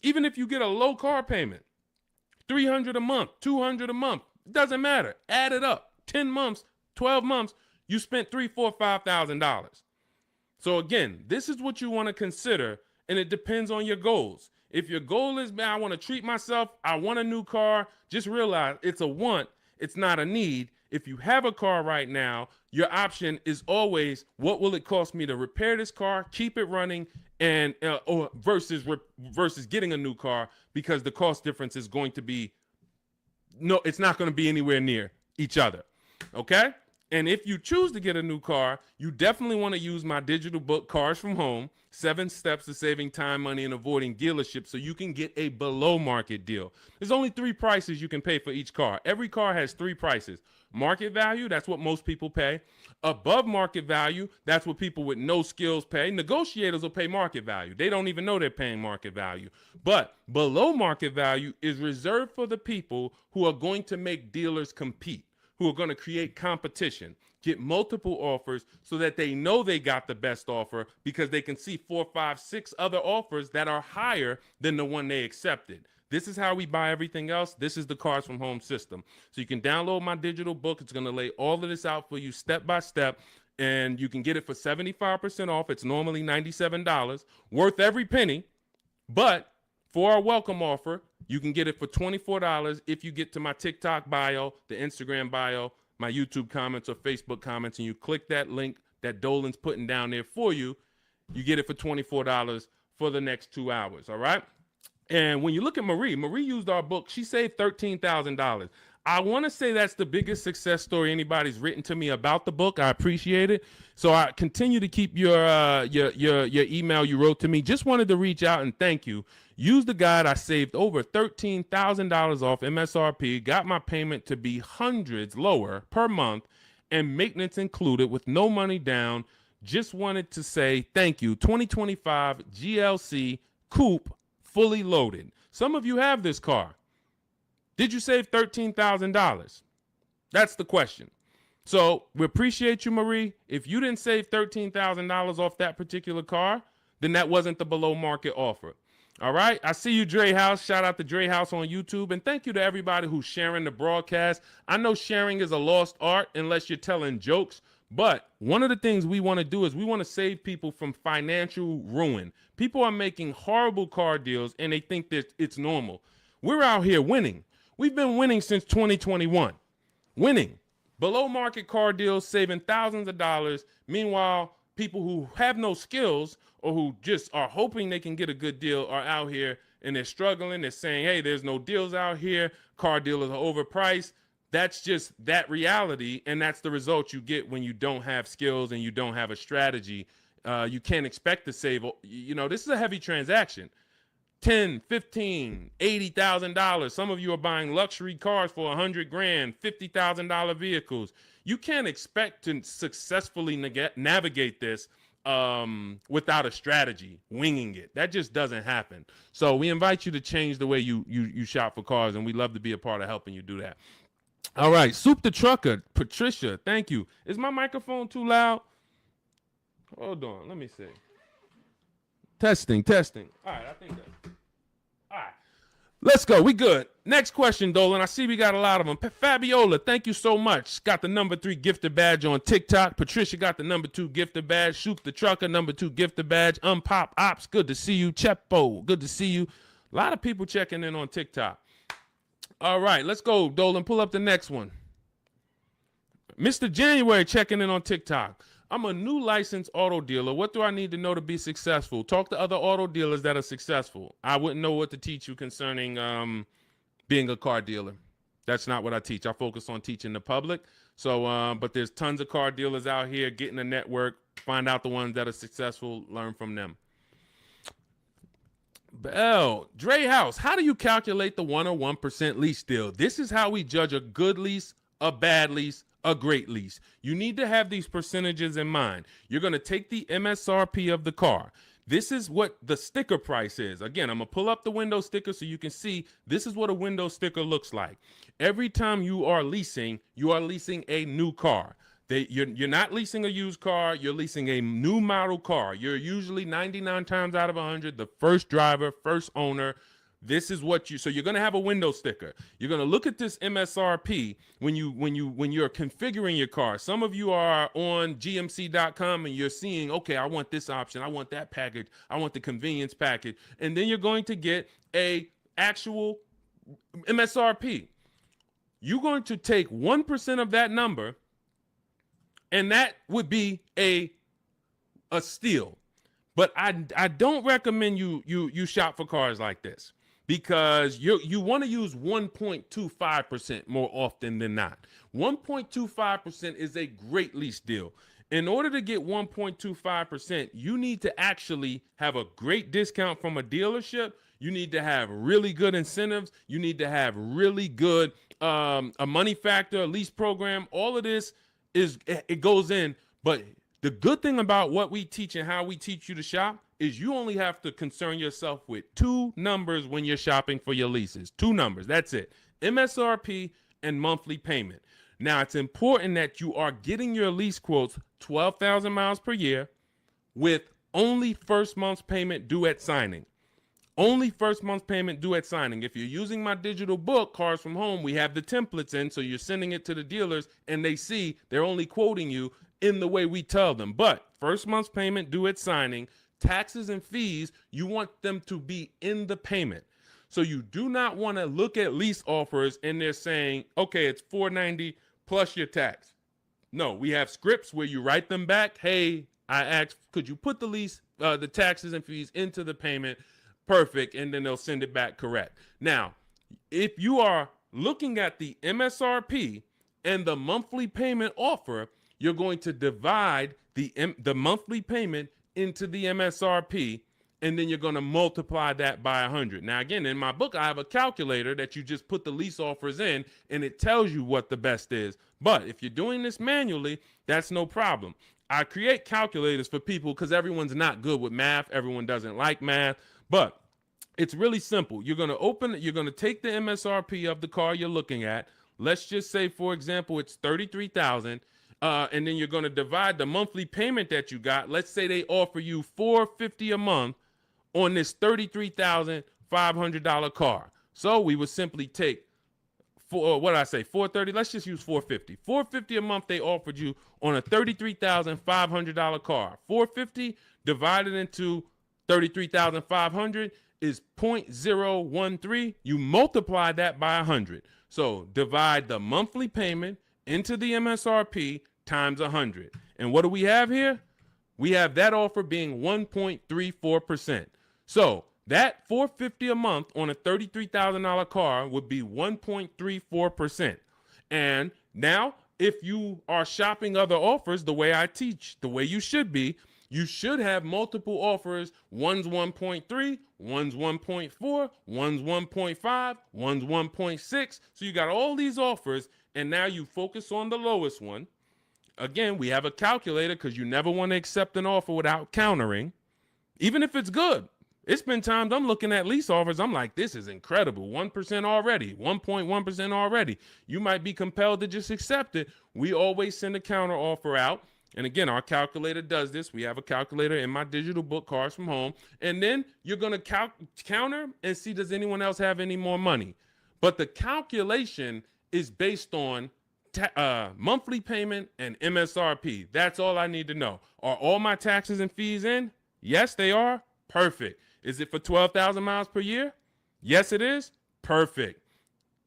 S1: Even if you get a low car payment, $300 a month, $200 a month, it doesn't matter. Add it up. 10 months, 12 months, you spent $3,000, $4,000, $5,000. So again, this is what you want to consider, and it depends on your goals. If your goal is, man, I want to treat myself, I want a new car, just realize it's a want, it's not a need. If you have a car right now, your option is always, what will it cost me to repair this car, keep it running, and or versus getting a new car, because the cost difference is going to be, it's not going to be anywhere near each other. Okay? And if you choose to get a new car, you definitely want to use my digital book, Cars from Home, 7 Steps to Saving Time, Money, and Avoiding Dealerships, so you can get a below market deal. There's only 3 prices you can pay for each car. Every car has 3 prices. Market value, that's what most people pay. Above market value, that's what people with no skills pay. Negotiators will pay market value. They don't even know they're paying market value. But below market value is reserved for the people who are going to make dealers compete, who are going to create competition, get multiple offers so that they know they got the best offer, because they can see 4, 5, 6 other offers that are higher than the one they accepted. This is how we buy everything else. This is the Cars from Home system. So you can download my digital book. It's going to lay all of this out for you step by step, and you can get it for 75% off. It's normally $97, worth every penny. But for our welcome offer, you can get it for $24 if you get to my TikTok bio, the Instagram bio, my YouTube comments or Facebook comments, and you click that link that Dolan's putting down there for you. You get it for $24 for the next 2 hours, all right? And when you look at Marie used our book. She saved $13,000. I want to say that's the biggest success story anybody's written to me about the book. I appreciate it. So I continue to keep your email you wrote to me. Just wanted to reach out and thank you. Use the guide. I saved over $13,000 off MSRP, got my payment to be hundreds lower per month, and maintenance included with no money down. Just wanted to say thank you. 2025 GLC Coupe, fully loaded. Some of you have this car. Did you save $13,000? That's the question. So we appreciate you, Marie. If you didn't save $13,000 off that particular car, then that wasn't the below market offer. All right. I see you, Dre House. Shout out to Dre House on YouTube. And thank you to everybody who's sharing the broadcast. I know sharing is a lost art unless you're telling jokes. But one of the things we want to do is we want to save people from financial ruin. People are making horrible car deals and they think that it's normal. We're out here winning. We've been winning since 2021. Winning. Below market car deals, saving thousands of dollars. Meanwhile, people who have no skills or who just are hoping they can get a good deal are out here and they're struggling. They're saying, hey, there's no deals out here. Car dealers are overpriced. That's just that reality, and that's the result you get when you don't have skills and you don't have a strategy. You can't expect to save. You know, this is a heavy transaction. $10, $15, $80,000. Some of you are buying luxury cars for $100,000, $50,000 vehicles. You can't expect to successfully navigate this without a strategy, winging it. That just doesn't happen. So we invite you to change the way you shop for cars, and we'd love to be a part of helping you do that. All right, Soup the Trucker, Patricia, thank you. Is my microphone too loud? Hold on, let me see. Testing. All right, I think that's... All right, let's go. We good. Next question, Dolan. I see we got a lot of them. Fabiola, thank you so much. Got the #3 gifted badge on TikTok. Patricia got the #2 gifted badge. Soup the Trucker, #2 gifted badge. Unpop Ops, good to see you. Chepo, good to see you. A lot of people checking in on TikTok. All right, let's go, Dolan. Pull up the next one. Mr. January checking in on TikTok. I'm a new licensed auto dealer. What do I need to know to be successful? Talk to other auto dealers that are successful. I wouldn't know what to teach you concerning being a car dealer. That's not what I teach. I focus on teaching the public. So, but there's tons of car dealers out here. Get in a network. Find out the ones that are successful. Learn from them. Bell, Dre House, how do you calculate the 101% lease deal? This is how we judge a good lease, a bad lease, a great lease. You need to have these percentages in mind. You're going to take the MSRP of the car. This is what the sticker price is. Again, I'm going to pull up the window sticker so you can see this is what a window sticker looks like. Every time you are leasing a new car. You're not leasing a used car. You're leasing a new model car. You're usually 99 times out of 100 the first driver, first owner. This is what so you're going to have a window sticker. You're going to look at this MSRP when you're configuring your car. Some of you are on gmc.com and you're seeing, okay, I want this option. I want that package. I want the convenience package. And then you're going to get a actual MSRP. You're going to take 1% of that number, and that would be a steal. But I don't recommend you shop for cars like this, because you want to use 1.25% more often than not. 1.25% is a great lease deal. In order to get 1.25%, you need to actually have a great discount from a dealership. You need to have really good incentives. You need to have really good a money factor, a lease program. All of this it goes in, but the good thing about what we teach and how we teach you to shop is you only have to concern yourself with 2 numbers when you're shopping for your leases. 2 numbers, that's it. MSRP and monthly payment. Now, it's important that you are getting your lease quotes 12,000 miles per year with only first month's payment due at signing. Only first month's payment due at signing. If you're using my digital book, Cars from Home, we have the templates in, so you're sending it to the dealers, and they see they're only quoting you in the way we tell them. But first month's payment due at signing, taxes and fees, you want them to be in the payment. So you do not want to look at lease offers and they're saying, okay, it's $490 plus your tax. No, we have scripts where you write them back. Hey, I asked, could you put the lease, the taxes and fees into the payment? Perfect. And then they'll send it back correct. Now, if you are looking at the MSRP and the monthly payment offer, you're going to divide the monthly payment into the MSRP, and then you're going to multiply that by 100. Now, again, in my book, I have a calculator that you just put the lease offers in, and it tells you what the best is. But if you're doing this manually, that's no problem. I create calculators for people because everyone's not good with math. Everyone doesn't like math, but it's really simple. You're going to take the MSRP of the car you're looking at. Let's just say, for example, it's $33,000. And then you're going to divide the monthly payment that you got. Let's say they offer you $450 a month on this $33,500 car. So we would simply take $430. Let's just use $450. $450 a month they offered you on a $33,500 car. $450 divided into $33,500 is 0.013. You multiply that by 100. So divide the monthly payment into the MSRP times 100. And what do we have here? We have that offer being 1.34%. So that $450 a month on a $33,000 car would be 1.34%. And now, if you are shopping other offers the way I teach, the way you should be, you should have multiple offers. One's 1.3, one's 1.4, one's 1.5, one's 1.6. So you got all these offers, and now you focus on the lowest one. Again, we have a calculator because you never want to accept an offer without countering, even if it's good. It's been times I'm looking at lease offers. I'm like, this is incredible. 1% already, 1.1% already. You might be compelled to just accept it. We always send a counter offer out. And again, our calculator does this. We have a calculator in my digital book, Cars from Home. And then you're going to counter and see, does anyone else have any more money? But the calculation is based on monthly payment and MSRP. That's all I need to know. Are all my taxes and fees in? Yes, they are. Perfect. Is it for 12,000 miles per year? Yes, it is. Perfect.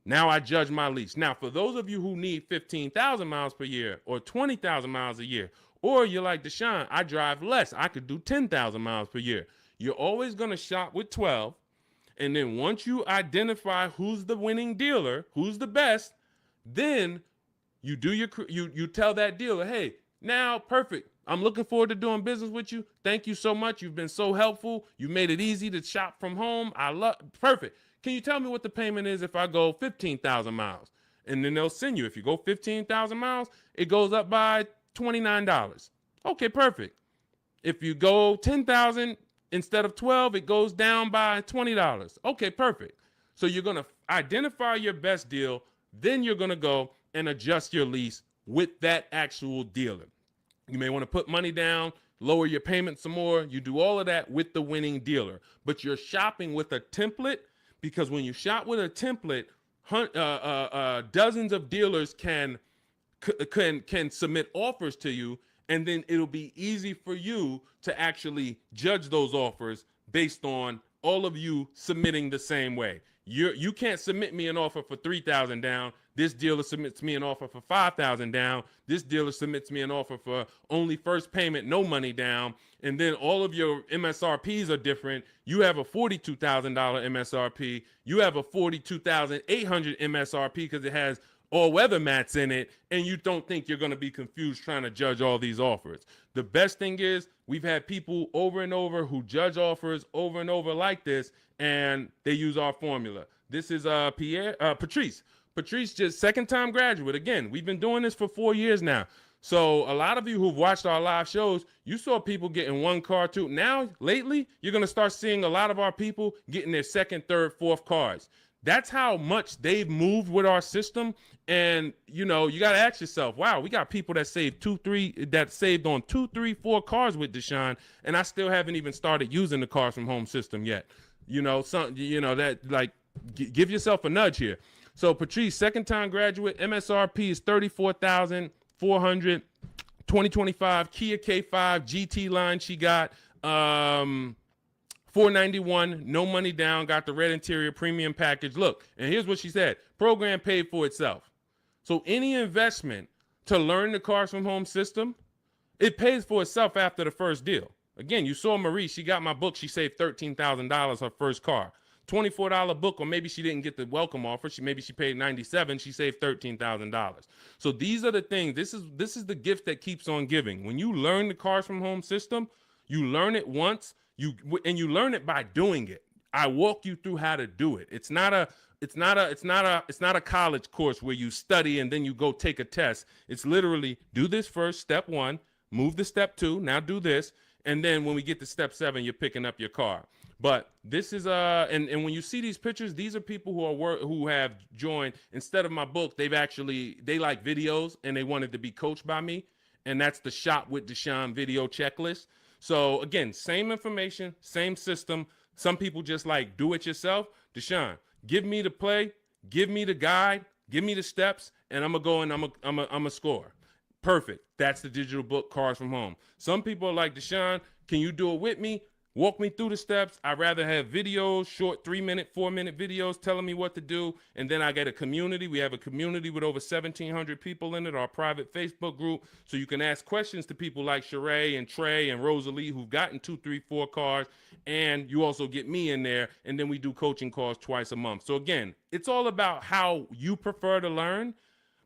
S1: Now I judge my lease. Now, for those of you who need 15,000 miles per year or 20,000 miles a year, or you're like Deshone, I drive less. I could do 10,000 miles per year. You're always going to shop with 12. And then once you identify who's the winning dealer, who's the best, then you do you tell that dealer, hey, now perfect. I'm looking forward to doing business with you. Thank you so much. You've been so helpful. You made it easy to shop from home. Perfect. Can you tell me what the payment is if I go 15,000 miles? And then they'll send you. If you go 15,000 miles, it goes up by $29. Okay, perfect. If you go 10,000 instead of 12, it goes down by $20. Okay, perfect. So you're going to identify your best deal. Then you're going to go and adjust your lease with that actual dealer. You may want to put money down, lower your payment some more. You do all of that with the winning dealer. But you're shopping with a template, because when you shop with a template, dozens of dealers can submit offers to you, and then it'll be easy for you to actually judge those offers based on all of you submitting the same way. You can't submit me an offer for 3,000 down. This dealer submits me an offer for 5,000 down. This dealer submits me an offer for only first payment, no money down. And then all of your MSRPs are different. You have a $42,000 MSRP. You have a $42,800 MSRP because it has all weather mats in it, and you don't think you're going to be confused trying to judge all these offers. The best thing is we've had people over and over who judge offers over and over like this, and they use our formula. This is Patrice. Patrice, just second-time graduate. Again, we've been doing this for 4 years now. So a lot of you who've watched our live shows, you saw people getting one car, too. Now, lately, you're going to start seeing a lot of our people getting their second, third, fourth cars. That's how much they've moved with our system. And, you know, you got to ask yourself, wow, we got people that saved saved on 2, 3, 4 cars with Deshone, and I still haven't even started using the Cars from Home system yet. You know, give yourself a nudge here. So Patrice, second-time graduate, MSRP is $34,400, 2025 Kia K5 GT line she got, $491, no money down, got the red interior premium package. Look, and here's what she said. Program paid for itself. So any investment to learn the Cars from Home system, it pays for itself after the first deal. Again, you saw Marie, she got my book. She saved $13,000 her first car. $24 book, or maybe she didn't get the welcome offer. Maybe she paid $97. She saved $13,000. So these are the things. This is the gift that keeps on giving. When you learn the Cars from Home system, you learn it once. You learn it by doing it. I walk you through how to do it. It's not a college course where you study and then you go take a test. It's literally do this first, step 1, move to step 2, now do this, and then when we get to step 7, you're picking up your car. But this is and when you see these pictures, these are people who have joined. Instead of my book, they like videos and they wanted to be coached by me, and that's the Shop with Deshone video checklist. So again, same information, same system. Some people just like do it yourself. Deshone, give me the play, give me the guide, give me the steps, and I'm gonna go and I'm a score. Perfect. That's the digital book, Cars from Home. Some people are like, Deshone, can you do it with me? Walk me through the steps. I'd rather have videos, short 3-minute, 4-minute videos telling me what to do. And then I get a community. We have a community with over 1,700 people in it, our private Facebook group. So you can ask questions to people like Sheree and Trey and Rosalie who've gotten 2, 3, 4 cars. And you also get me in there. And then we do coaching calls twice a month. So again, it's all about how you prefer to learn.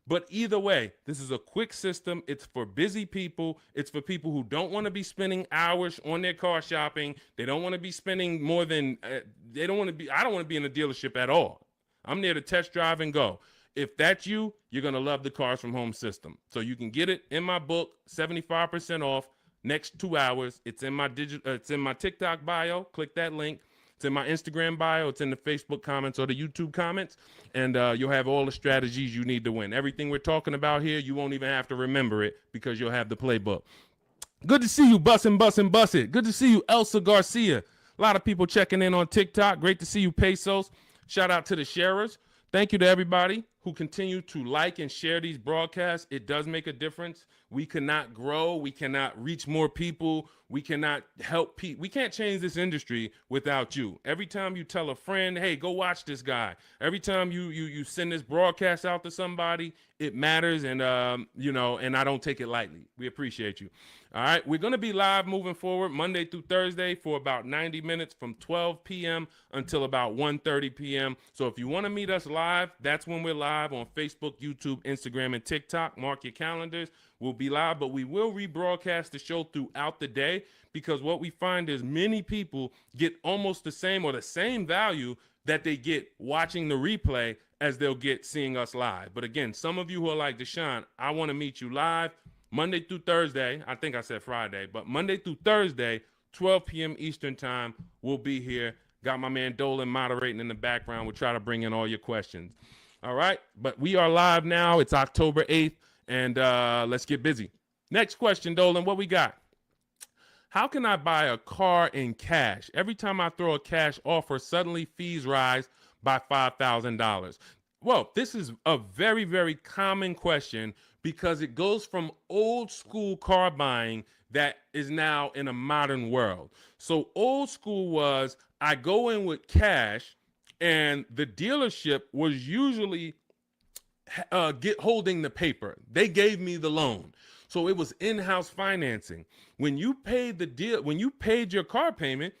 S1: But either way, this is a quick system. It's for busy people. It's for people who don't want to be spending hours on their car shopping. They don't want to be spending more than, I don't want to be in a dealership at all. I'm there to test drive and go. If that's you, you're going to love the Cars from Home system. So you can get it in my book, 75% off, next 2 hours. It's in my TikTok bio. Click that link. It's in my Instagram bio. It's in the Facebook comments or the YouTube comments. And you'll have all the strategies you need to win. Everything we're talking about here, you won't even have to remember it because you'll have the playbook. Good to see you, Bussin'. Good to see you, Elsa Garcia. A lot of people checking in on TikTok. Great to see you, Pesos. Shout out to the sharers. Thank you to everybody who continue to like and share these broadcasts. It does make a difference. We cannot grow. We cannot reach more people. We cannot help people. We can't change this industry without you. Every time you tell a friend, hey, go watch this guy. Every time you send this broadcast out to somebody, it matters. And, and I don't take it lightly. We appreciate you. All right. We're going to be live moving forward Monday through Thursday for about 90 minutes from 12 p.m. until about 1:30 p.m. So if you want to meet us live, that's when we're live on Facebook, YouTube, Instagram, and TikTok. Mark your calendars. We'll be live, but we will rebroadcast the show throughout the day because what we find is many people get almost the same or the same value that they get watching the replay as they'll get seeing us live. But again, some of you who are like, Deshone, I want to meet you live Monday through Thursday. I think I said Friday, but Monday through Thursday, 12 p.m. Eastern time, we'll be here. Got my man Dolan moderating in the background. We'll try to bring in all your questions. All right, but we are live now. It's October 8th. And let's get busy. Next question, Dolan, what we got? How can I buy a car in cash? Every time I throw a cash offer, suddenly fees rise by $5,000. Well, this is a very, very common question because it goes from old school car buying that is now in a modern world. So old school was I go in with cash and the dealership was usually holding the paper. They gave me the loan. So it was in-house financing. When you paid your car payment,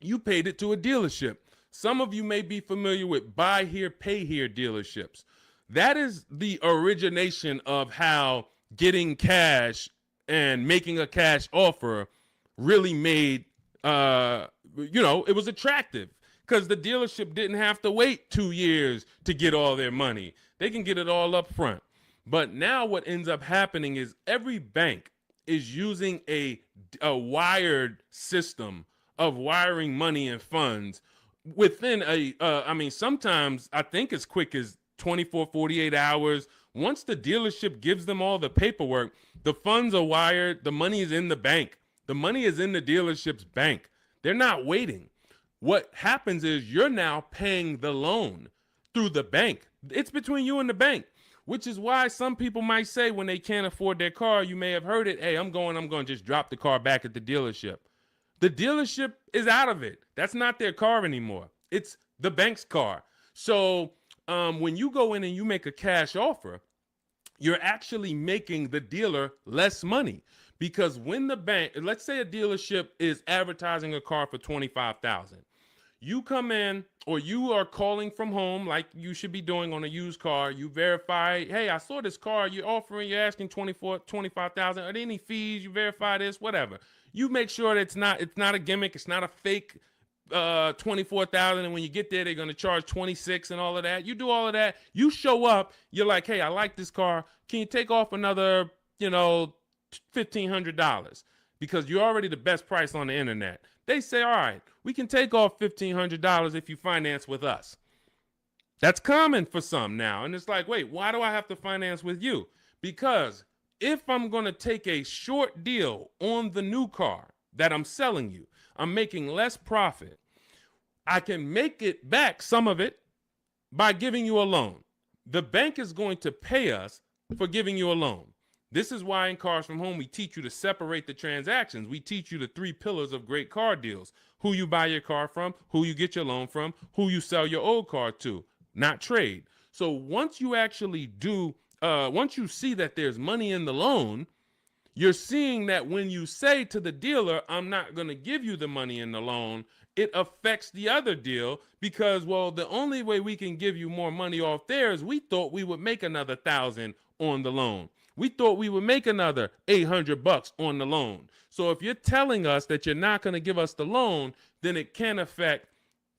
S1: you paid it to a dealership. Some of you may be familiar with buy here, pay here dealerships. That is the origination of how getting cash and making a cash offer really made, it was attractive because the dealership didn't have to wait 2 years to get all their money. They can get it all up front. But now what ends up happening is every bank is using a wired system of wiring money and funds within sometimes I think as quick as 24, 48 hours. Once the dealership gives them all the paperwork, the funds are wired. The money is in the bank. The money is in the dealership's bank. They're not waiting. What happens is you're now paying the loan through the bank. It's between you and the bank, which is why some people might say when they can't afford their car, you may have heard it, hey, I'm going to just drop the car back at the dealership. The dealership is out of it. That's not their car anymore. It's the bank's car. So when you go in and you make a cash offer, you're actually making the dealer less money because when the bank, let's say a dealership is advertising a car for $25,000. You come in or you are calling from home like you should be doing on a used car. You verify, hey, I saw this car you're asking 25,000. Are there any fees? You verify this, whatever. You make sure that it's not a gimmick, it's not a fake 24,000, and when you get there they're going to charge 26 and all of that. You do all of that, you show up, you're like, hey, I like this car, can you take off another, $1,500, because you're already the best price on the internet. They say, all right, we can take off $1,500 if you finance with us. That's common for some now, and it's like, wait, why do I have to finance with you? Because if I'm going to take a short deal on the new car that I'm selling you, I'm making less profit. I can make it back, some of it, by giving you a loan. The bank is going to pay us for giving you a loan. This is why in Cars from Home, we teach you to separate the transactions. We teach you the 3 pillars of great car deals: who you buy your car from, who you get your loan from, who you sell your old car to, not trade. So once you actually once you see that there's money in the loan, you're seeing that when you say to the dealer, I'm not going to give you the money in the loan, it affects the other deal, because, well, the only way we can give you more money off there is we thought we would make another 1,000 on the loan. We thought we would make another $800 on the loan. So if you're telling us that you're not going to give us the loan, then it can affect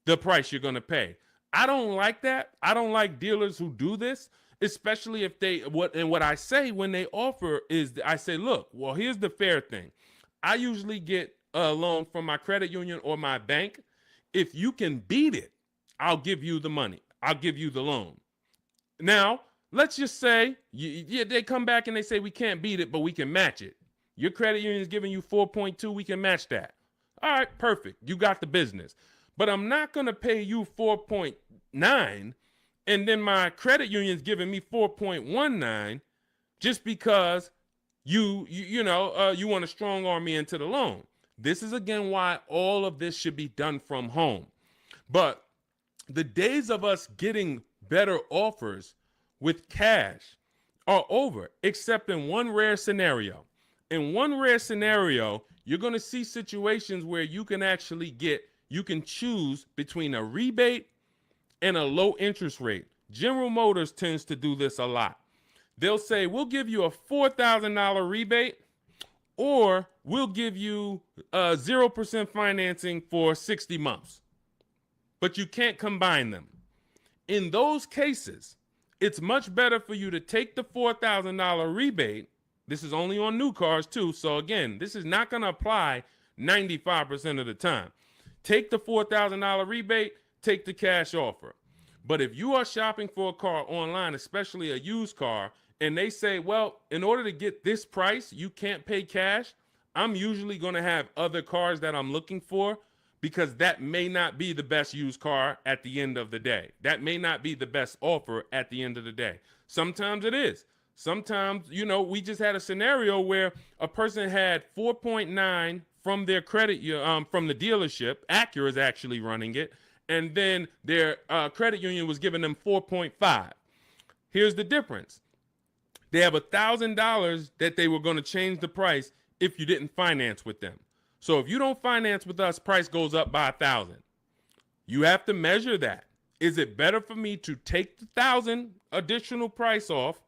S1: the price you're going to pay. I don't like that. I don't like dealers who do this, especially if what I say when they offer is, I say, look, well, here's the fair thing. I usually get a loan from my credit union or my bank. If you can beat it, I'll give you the money. I'll give you the loan. Now, let's just say they come back and they say, we can't beat it, but we can match it. Your credit union is giving you 4.2. We can match that. All right, perfect. You got the business. But I'm not going to pay you 4.9 and then my credit union's giving me 4.19 just because you want to strong arm me into the loan. This is, again, why all of this should be done from home. But the days of us getting better offers with cash are over, except in one rare scenario. In one rare scenario, you're going to see situations where you can choose between a rebate and a low interest rate. General Motors tends to do this a lot. They'll say, we'll give you a $4,000 rebate, or we'll give you 0% financing for 60 months. But you can't combine them. In those cases, it's much better for you to take the $4,000 rebate. This is only on new cars too. So again, this is not going to apply 95% of the time. Take the $4,000 rebate, take the cash offer. But if you are shopping for a car online, especially a used car, and they say, well, in order to get this price, you can't pay cash, I'm usually going to have other cars that I'm looking for, because that may not be the best used car at the end of the day. That may not be the best offer at the end of the day. Sometimes it is. Sometimes, we just had a scenario where a person had 4.9 from their credit, from the dealership. Acura is actually running it. And then their credit union was giving them 4.5. Here's the difference. They have $1,000 that they were going to change the price if you didn't finance with them. So if you don't finance with us, price goes up by 1,000. You have to measure that. Is it better for me to take the 1,000 additional price off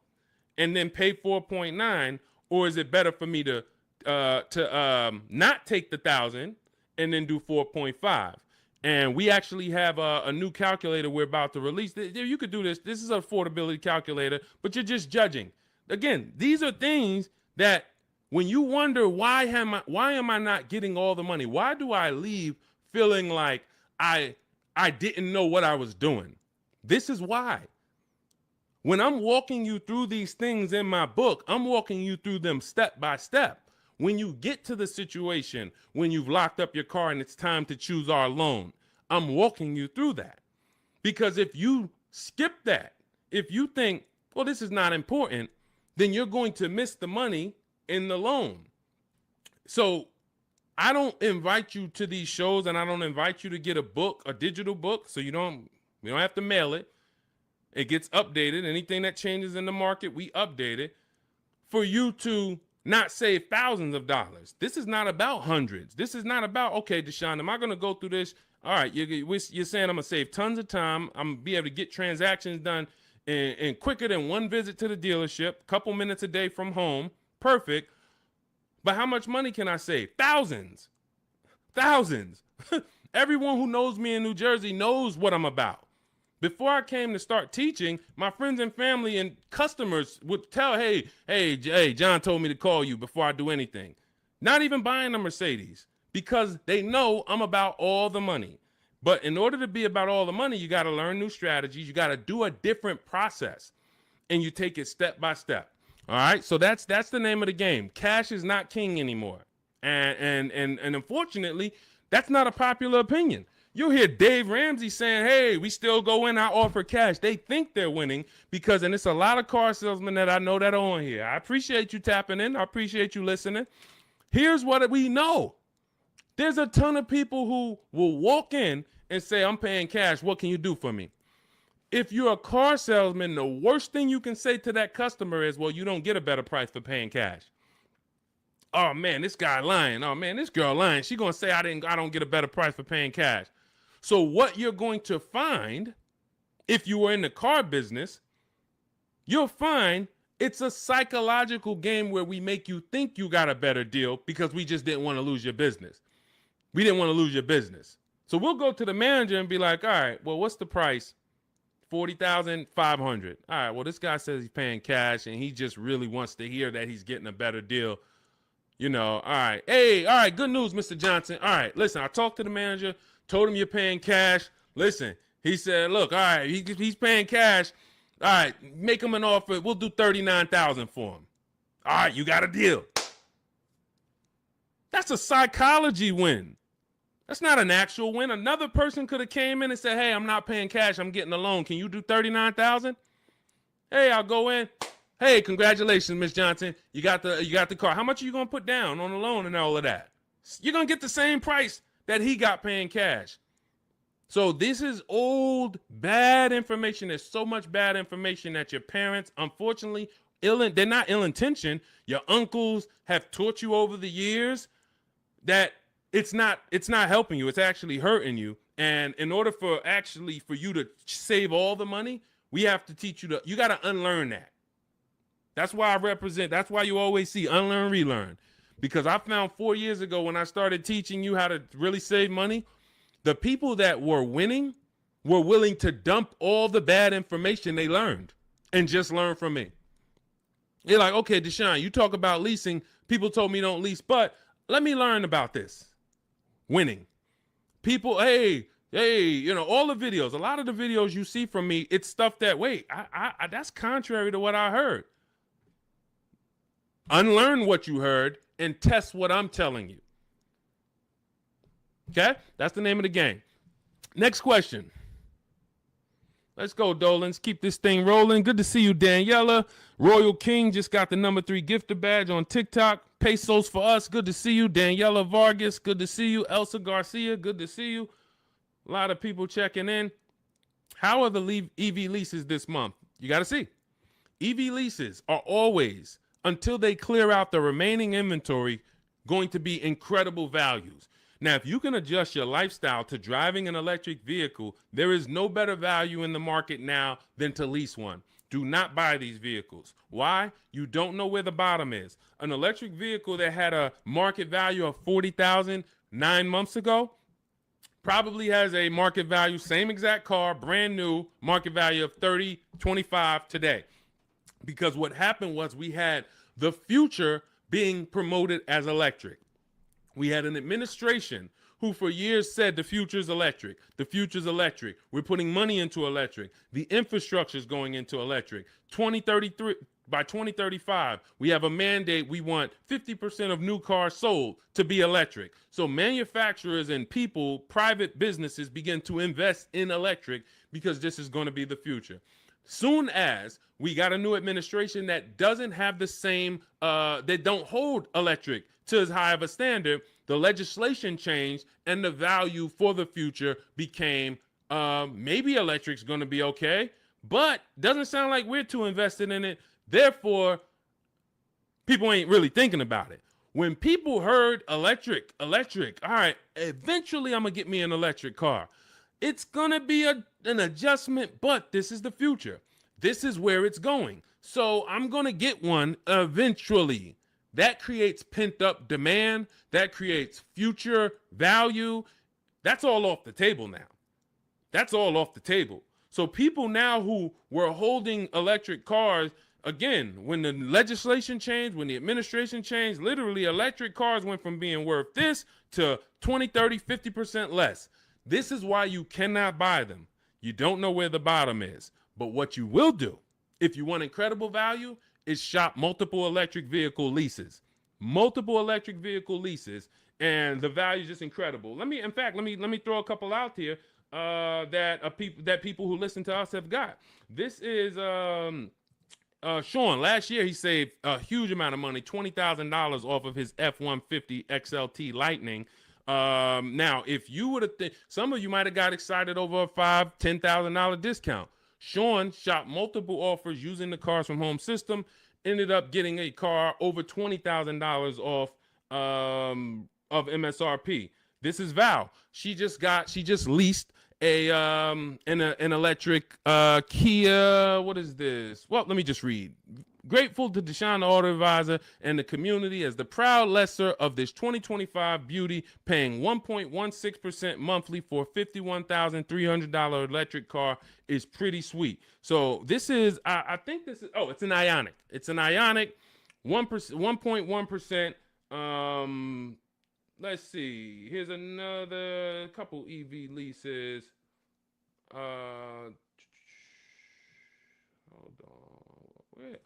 S1: and then pay 4.9, or is it better for me to not take the 1,000 and then do 4.5? And we actually have a new calculator we're about to release. You could do this. This is an affordability calculator, but you're just judging. Again, these are things that when you wonder, why am I not getting all the money? Why do I leave feeling like I didn't know what I was doing? This is why. When I'm walking you through these things in my book, I'm walking you through them step by step. When you get to the situation, when you've locked up your car and it's time to choose our loan, I'm walking you through that. Because if you skip that, if you think, well, this is not important, then you're going to miss the money in the loan. So I don't invite you to these shows, and I don't invite you to get a book, a digital book, so we don't have to mail it. It gets updated. Anything that changes in the market, we update it for you to not save thousands of dollars. This is not about hundreds. This is not about, okay, Deshone, am I going to go through this? All right, you're saying I'm going to save tons of time. I'm going to be able to get transactions done in quicker than one visit to the dealership, couple minutes a day from home. Perfect. But how much money can I save? Thousands. Thousands. Everyone who knows me in New Jersey knows what I'm about. Before I came to start teaching, my friends and family and customers would tell, hey, John told me to call you before I do anything. Not even buying a Mercedes, because they know I'm about all the money. But in order to be about all the money, you got to learn new strategies. You got to do a different process, and you take it step by step. All right, so that's the name of the game. Cash is not king anymore, and unfortunately, that's not a popular opinion. You'll hear Dave Ramsey saying, hey, we still go in, I offer cash. They think they're winning because, and it's a lot of car salesmen that I know that are on here. I appreciate you tapping in. I appreciate you listening. Here's what we know. There's a ton of people who will walk in and say, I'm paying cash. What can you do for me? If you're a car salesman, the worst thing you can say to that customer is, well, you don't get a better price for paying cash. Oh man, this guy lying. Oh man, this girl lying. She gonna say I don't get a better price for paying cash. So what you're going to find, if you were in the car business, you'll find it's a psychological game where we make you think you got a better deal because we just didn't want to lose your business. We didn't want to lose your business. So we'll go to the manager and be like, all right, well, what's the price? $40,500. All right, well, this guy says he's paying cash and he just really wants to hear that he's getting a better deal. You know, all right. Hey, all right, good news, Mr. Johnson. All right, listen, I talked to the manager, told him you're paying cash. Listen, he said, look, all right, he's paying cash. All right, make him an offer. We'll do $39,000 for him. All right, you got a deal. That's a psychology win. That's not an actual win. Another person could have came in and said, hey, I'm not paying cash. I'm getting a loan. Can you do $39,000? Hey, I'll go in. Hey, congratulations, Miss Johnson. You got the car. How much are you going to put down on the loan and all of that? You're going to get the same price that he got paying cash. So this is old, bad information. There's so much bad information that your parents, unfortunately, they're not ill-intentioned. Your uncles have taught you over the years that it's not helping you. It's actually hurting you. And in order for you to save all the money, we have to teach you you got to unlearn that. That's why that's why you always see unlearn, relearn. Because I found 4 years ago when I started teaching you how to really save money, the people that were winning were willing to dump all the bad information they learned and just learn from me. You're like, okay, Deshone, you talk about leasing. People told me don't lease, but let me learn about this. Winning. People, hey, you know, all the videos, a lot of the videos you see from me, it's stuff that, wait, I that's contrary to what I heard. Unlearn what you heard and test what I'm telling you. Okay? That's the name of the game. Next question. Let's go, Dolans. Keep this thing rolling. Good to see you, Daniela. Royal King just got the #3 gifter badge on TikTok. Pesos for us. Good to see you. Daniela Vargas. Good to see you. Elsa Garcia. Good to see you. A lot of people checking in. How are the EV leases this month? You got to see. EV leases are always, until they clear out the remaining inventory, going to be incredible values. Now, if you can adjust your lifestyle to driving an electric vehicle, there is no better value in the market now than to lease one. Do not buy these vehicles. Why? You don't know where the bottom is. An electric vehicle that had a market value of $40,000 9 months ago probably has a market value, same exact car, brand new, market value of $30, $25 today. Because what happened was we had the future being promoted as electric. We had an administration who for years said the future's electric. The future's electric. We're putting money into electric. The infrastructure is going into electric. 2033, by 2035, we have a mandate. We want 50% of new cars sold to be electric. So manufacturers and people, private businesses begin to invest in electric because this is going to be the future. Soon as we got a new administration that doesn't have the same, they don't hold electric to as high of a standard, the legislation changed and the value for the future became maybe electric's going to be okay, but doesn't sound like we're too invested in it. Therefore, people ain't really thinking about it. When people heard electric, all right, eventually I'm going to get me an electric car. It's going to be an adjustment, but this is the future. This is where it's going. So I'm going to get one eventually. That creates pent up demand. That creates future value. That's all off the table now. That's all off the table. So people now who were holding electric cars, again, when the legislation changed, when the administration changed, literally electric cars went from being worth this to 20, 30, 50% less. This is why you cannot buy them. You don't know where the bottom is. But what you will do, if you want incredible value, is shop multiple electric vehicle leases. Multiple electric vehicle leases, and the value is just incredible. Let me throw a couple out here that people who listen to us have got. This is Sean. Last year he saved a huge amount of money, $20,000 off of his F-150 XLT Lightning. Now, if you would have, some of you might have got excited over a $5,000-$10,000 discount. Sean shopped multiple offers using the Cars from Home system, ended up getting a car over $20,000 off of MSRP. This is Val. She just leased an electric Kia. What is this? Well, let me just read. Grateful to Deshone the Auto Advisor and the community as the proud lessor of this 2025 beauty, paying 1.16% monthly for a $51,300 electric car is pretty sweet. So this is, I think this is, it's an Ioniq. It's an Ioniq, 1.1%. Let's see. Here's another couple EV leases. Hold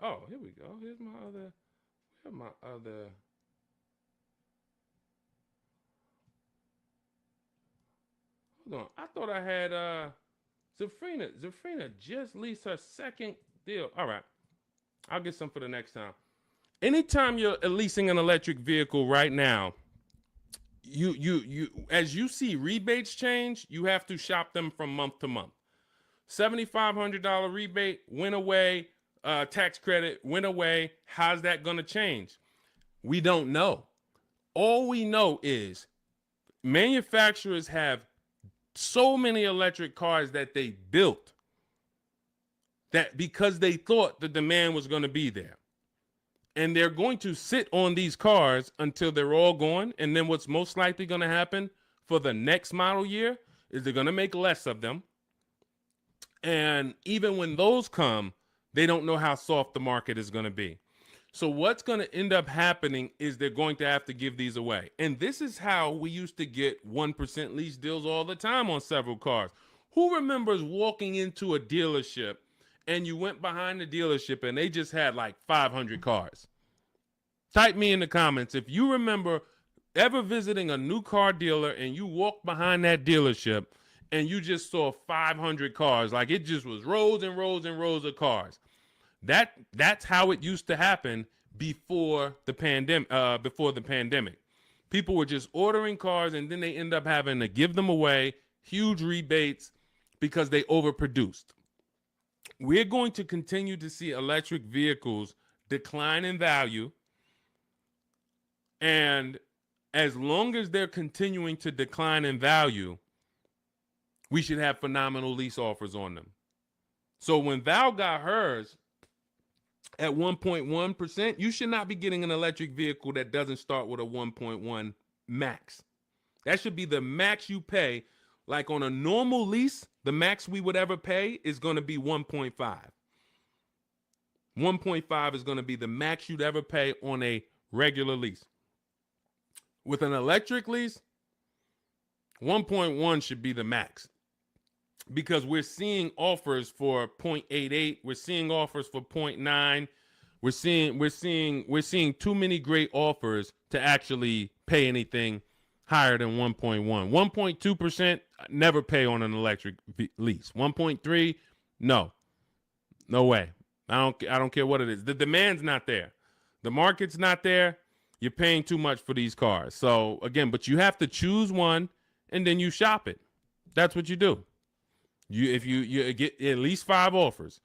S1: on. Here we go. Here's my other. Hold on. I thought I had Zafrina. Zafrina just leased her second deal. All right. I'll get some for the next time. Anytime you're leasing an electric vehicle right now, you as you see rebates change, you have to shop them from month to month. $7,500 rebate went away. Tax credit went away. How's that going to change? We don't know. All we know is manufacturers have so many electric cars that they built that because they thought the demand was going to be there. And they're going to sit on these cars until they're all gone. And then what's most likely going to happen for the next model year is they're going to make less of them. And even when those come, they don't know how soft the market is going to be. So what's going to end up happening is they're going to have to give these away. And this is how we used to get 1% lease deals all the time on several cars. Who remembers walking into a dealership and you went behind the dealership and they just had like 500 cars? Type me in the comments if you remember ever visiting a new car dealer and you walked behind that dealership and you just saw 500 cars, like it just was rows and rows and rows of cars. That's how it used to happen before the pandemic. People were just ordering cars and then they end up having to give them away, huge rebates because they overproduced. We're going to continue to see electric vehicles decline in value. And as long as they're continuing to decline in value, we should have phenomenal lease offers on them. So when Val got hers at 1.1%, you should not be getting an electric vehicle that doesn't start with a 1.1 max. That should be the max you pay. Like on a normal lease, the max we would ever pay is going to be 1.5. 1.5 is going to be the max you'd ever pay on a regular lease. With an electric lease, 1.1 should be the max. Because we're seeing offers for 0.88, we're seeing offers for 0.9. We're seeing too many great offers to actually pay anything higher than 1.1. 1.2%, never pay on an electric lease. 1.3, no way. I don't care what it is. The demand's not there. The market's not there. You're paying too much for these cars. So again, but you have to choose one and then you shop it. That's what you do. If you get at least 5 offers,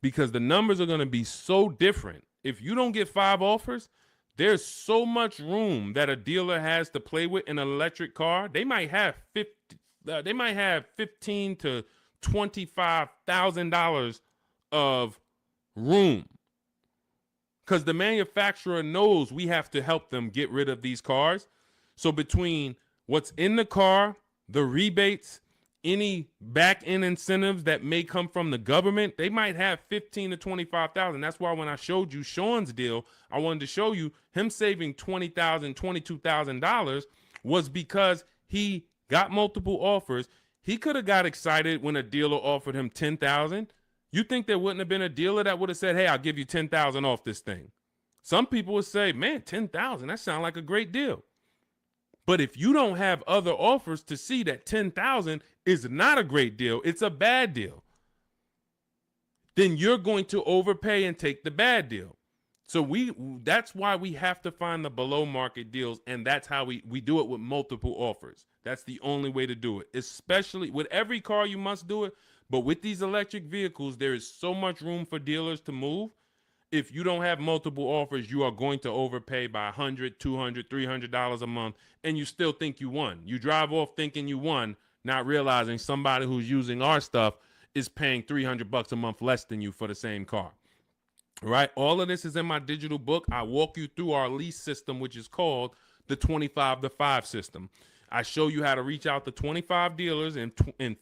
S1: because the numbers are going to be so different. If you don't get 5 offers, there's so much room that a dealer has to play with in an electric car. They might have $15,000 to $25,000 of room, because the manufacturer knows we have to help them get rid of these cars. So between what's in the car, the rebates, any back end incentives that may come from the government, they might have 15 to 25,000. That's why when I showed you Sean's deal, I wanted to show you him saving $20,000, $22,000 was because he got multiple offers. He could have got excited when a dealer offered him 10,000. You think there wouldn't have been a dealer that would have said, hey, I'll give you 10,000 off this thing? Some people would say, man, 10,000, that sounds like a great deal. But if you don't have other offers to see that 10,000 is not a great deal, it's a bad deal, then you're going to overpay and take the bad deal. So that's why we have to find the below market deals, and that's how we do it with multiple offers. That's the only way to do it, especially with every car you must do it. But with these electric vehicles, there is so much room for dealers to move. If you don't have multiple offers, you are going to overpay by $100, $200, $300 a month, and you still think you won. You drive off thinking you won, not realizing somebody who's using our stuff is paying $300 a month less than you for the same car. Right? All of this is in my digital book. I walk you through our lease system, which is called the 25 to 5 system. I show you how to reach out to 25 dealers in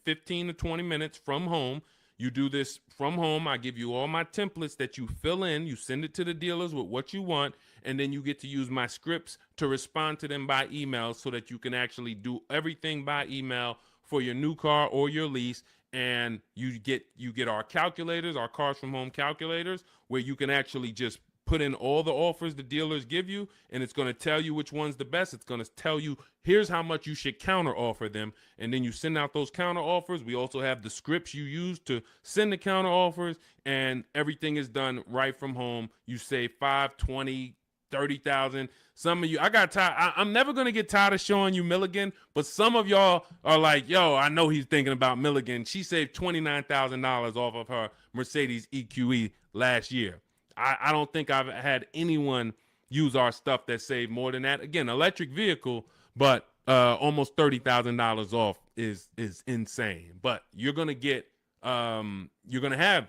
S1: 15 to 20 minutes from home. You do this from home. I give you all my templates that you fill in. You send it to the dealers with what you want, and then you get to use my scripts to respond to them by email so that you can actually do everything by email for your new car or your lease. And you get our calculators, our Cars from Home calculators, where you can actually just put in all the offers the dealers give you, and it's going to tell you which one's the best. It's going to tell you, here's how much you should counter offer them. And then you send out those counter offers. We also have the scripts you use to send the counter offers, and everything is done right from home. You save 5, 20, 30,000. Some of you, I got tired. I'm never going to get tired of showing you Milligan, but some of y'all are like, yo, I know he's thinking about Milligan. She saved $29,000 off of her Mercedes EQE last year. I don't think I've had anyone use our stuff that saved more than that. Again, electric vehicle, but almost $30,000 off is insane. But you're going to get, you're going to have,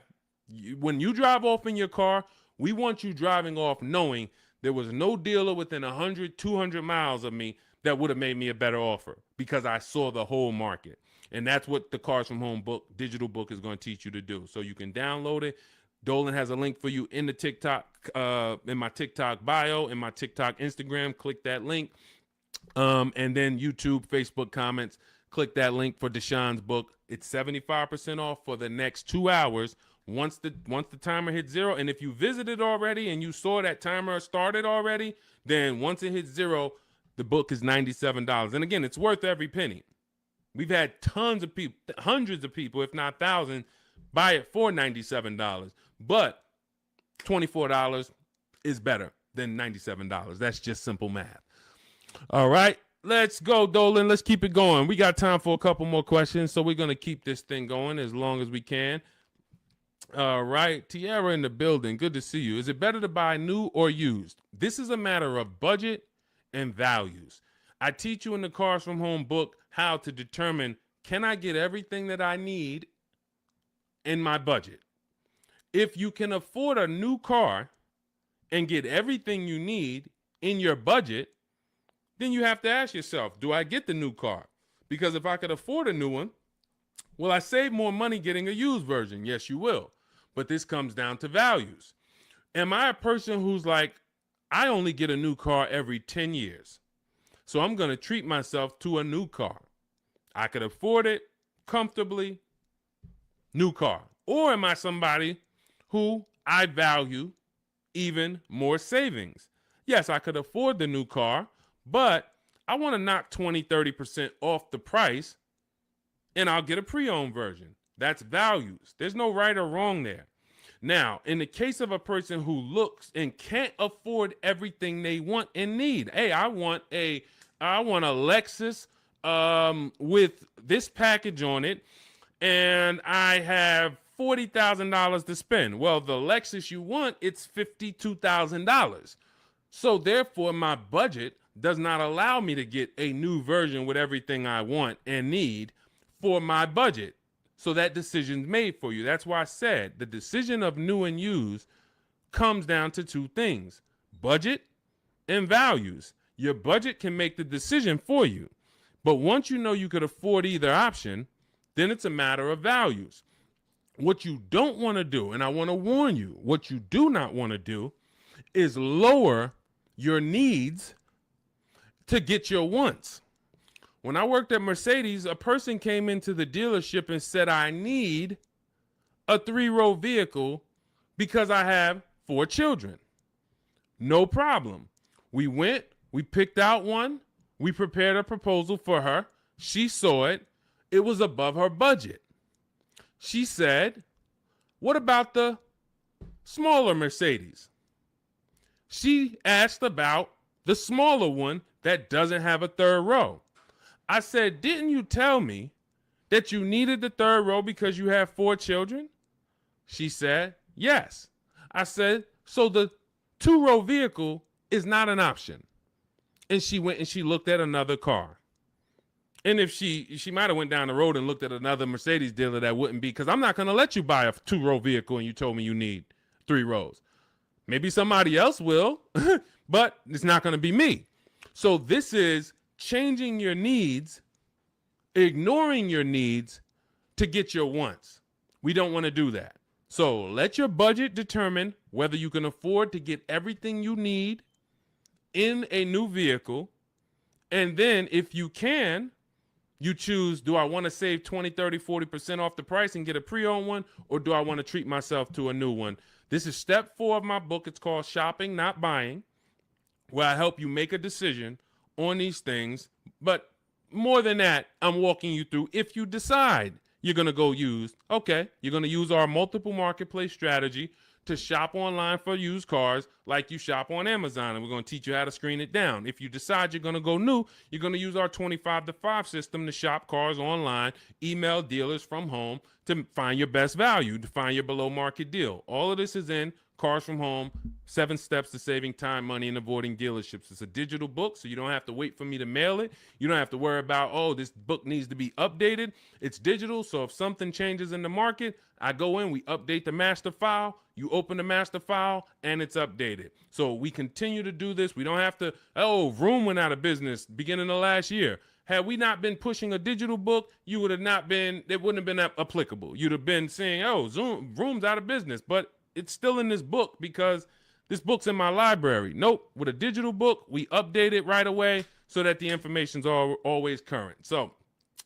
S1: when you drive off in your car, we want you driving off knowing there was no dealer within 100, 200 miles of me that would have made me a better offer because I saw the whole market. And that's what the Cars from Home book, digital book, is going to teach you to do. So you can download it. Dolan has a link for you in the TikTok, in my TikTok bio, in my TikTok Instagram. Click that link. And then YouTube, Facebook comments. Click that link for Deshaun's book. It's 75% off for the next 2 hours. Once the timer hits 0, and if you visited already and you saw that timer started already, then once it hits 0, the book is $97. And again, it's worth every penny. We've had tons of people, hundreds of people, if not thousands, buy it for $97. But $24 is better than $97. That's just simple math. All right, let's go, Dolan. Let's keep it going. We got time for a couple more questions, so we're going to keep this thing going as long as we can. All right, Tiara in the building. Good to see you. Is it better to buy new or used? This is a matter of budget and values. I teach you in the Cars from Home book how to determine, can I get everything that I need in my budget? If you can afford a new car and get everything you need in your budget, then you have to ask yourself, do I get the new car? Because if I could afford a new one, will I save more money getting a used version? Yes, you will. But this comes down to values. Am I a person who's like, I only get a new car every 10 years, so I'm going to treat myself to a new car? I could afford it comfortably, new car. Or am I somebody who I value even more savings? Yes, I could afford the new car, but I want to knock 20, 30% off the price, and I'll get a pre-owned version. That's values. There's no right or wrong there. Now, in the case of a person who looks and can't afford everything they want and need, hey, I want a Lexus with this package on it, and I have $40,000 to spend. Well, the Lexus you want, it's $52,000. So therefore, my budget does not allow me to get a new version with everything I want and need for my budget. So that decision's made for you. That's why I said the decision of new and used comes down to two things: budget and values. Your budget can make the decision for you. But once you know you could afford either option, then it's a matter of values. What you don't want to do, and I want to warn you, what you do not want to do is lower your needs to get your wants. When I worked at Mercedes, a person came into the dealership and said, I need a 3-row vehicle because I have 4 children. No problem. We went, we picked out one, we prepared a proposal for her. She saw it. It was above her budget. She said, what about the smaller Mercedes? She asked about the smaller one that doesn't have a 3rd row. I said, didn't you tell me that you needed the 3rd row because you have 4 children? She said, yes. I said, so the 2-row vehicle is not an option. And she went and she looked at another car. And if she might have went down the road and looked at another Mercedes dealer, that wouldn't be, because I'm not going to let you buy a 2-row vehicle and you told me you need 3 rows. Maybe somebody else will, but it's not going to be me. So this is changing your needs, ignoring your needs to get your wants. We don't want to do that. So let your budget determine whether you can afford to get everything you need in a new vehicle. And then if you can, you choose, do I want to save 20, 30, 40% off the price and get a pre-owned one, or do I want to treat myself to a new one? This is step 4 of my book. It's called Shopping, Not Buying, where I help you make a decision on these things. But more than that, I'm walking you through, if you decide you're going to go use, okay, you're going to use our multiple marketplace strategy to shop online for used cars like you shop on Amazon, and we're going to teach you how to screen it down. If you decide you're going to go new, you're going to use our 25 to 5 system to shop cars online, email dealers from home to find your best value, to find your below market deal. All of this is in Cars from Home, 7 Steps to Saving Time, Money, and Avoiding Dealerships. It's a digital book, so you don't have to wait for me to mail it. You don't have to worry about, oh, this book needs to be updated. It's digital, so if something changes in the market, I go in, we update the master file, you open the master file, and it's updated. So we continue to do this. We don't have to, oh, Vroom went out of business beginning of last year. Had we not been pushing a digital book, you would have not been, it wouldn't have been applicable. You'd have been saying, oh, Vroom's out of business, but it's still in this book because this book's in my library. Nope, with a digital book, we update it right away so that the information's always current. So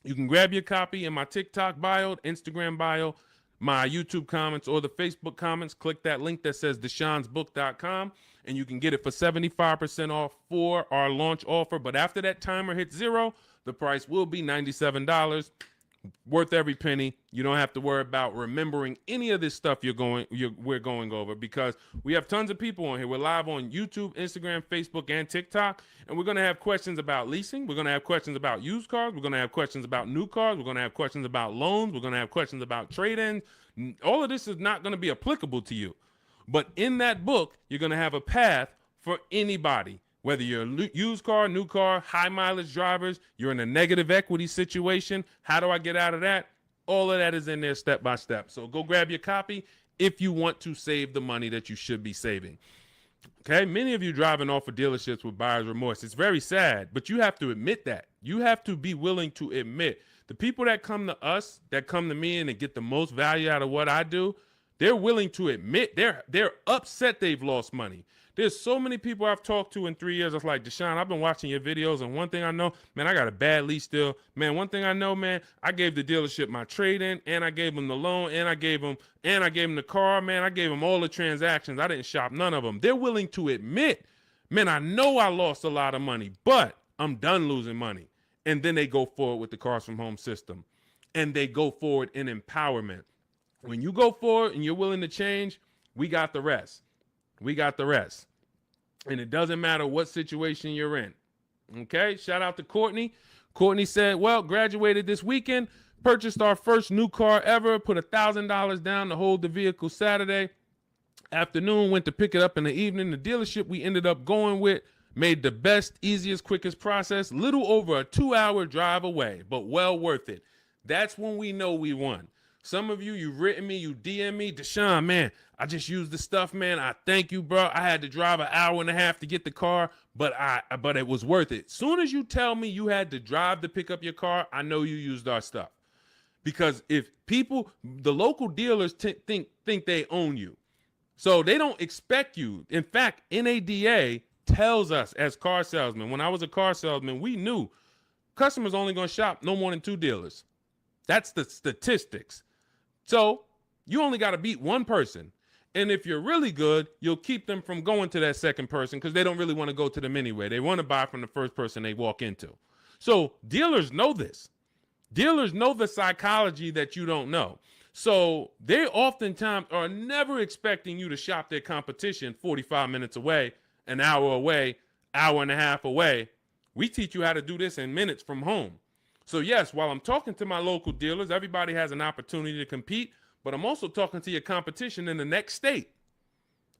S1: you can grab your copy in my TikTok bio, Instagram bio, my YouTube comments, or the Facebook comments. Click that link that says deshonsbook.com, and you can get it for 75% off for our launch offer. But after that timer hits 0, the price will be $97. Worth every penny. You don't have to worry about remembering any of this stuff we're going over, because we have tons of people on here. We're live on YouTube, Instagram, Facebook, and TikTok, and we're going to have questions about leasing. We're going to have questions about used cars. We're going to have questions about new cars. We're going to have questions about loans. We're going to have questions about trade-ins. All of this is not going to be applicable to you, but in that book, you're going to have a path for anybody. Whether you're a used car, new car, high mileage drivers, you're in a negative equity situation, how do I get out of that? All of that is in there step by step. So go grab your copy if you want to save the money that you should be saving. Okay, many of you driving off of dealerships with buyer's remorse. It's very sad, but you have to admit that. You have to be willing to admit. The people that come to us, that come to me and get the most value out of what I do, they're willing to admit they're upset they've lost money. There's so many people I've talked to in 3 years. It's like, Deshone, I've been watching your videos, and one thing I know, man, I got a bad lease deal. Man, one thing I know, man, I gave the dealership my trade-in, and I gave them the loan, and I gave them the car, man. I gave them all the transactions. I didn't shop none of them. They're willing to admit, man, I know I lost a lot of money, but I'm done losing money. And then they go forward with the Cars from Home system, and they go forward in empowerment. When you go forward and you're willing to change, we got the rest. We got the rest. And it doesn't matter what situation you're in. Okay, shout out to Courtney. Courtney said, well, graduated this weekend, purchased our first new car ever, put $1,000 down to hold the vehicle Saturday afternoon, went to pick it up in the evening. The dealership we ended up going with made the best, easiest, quickest process, little over a 2-hour drive away, but well worth it. That's when we know we won. Some of you, you've written me, you DM me, Deshone, man, I just used the stuff, man. I thank you, bro. I had to drive an hour and a half to get the car, but it was worth it. Soon as you tell me you had to drive to pick up your car, I know you used our stuff. Because if people, the local dealers think they own you. So they don't expect you. In fact, NADA tells us as car salesmen, when I was a car salesman, we knew customers only going to shop no more than 2 dealers. That's the statistics. So you only got to beat one person. And if you're really good, you'll keep them from going to that second person because they don't really want to go to them anyway. They want to buy from the first person they walk into. So dealers know this. Dealers know the psychology that you don't know. So they oftentimes are never expecting you to shop their competition 45 minutes away, an hour away, hour and a half away. We teach you how to do this in minutes from home. So yes, while I'm talking to my local dealers, everybody has an opportunity to compete, but I'm also talking to your competition in the next state.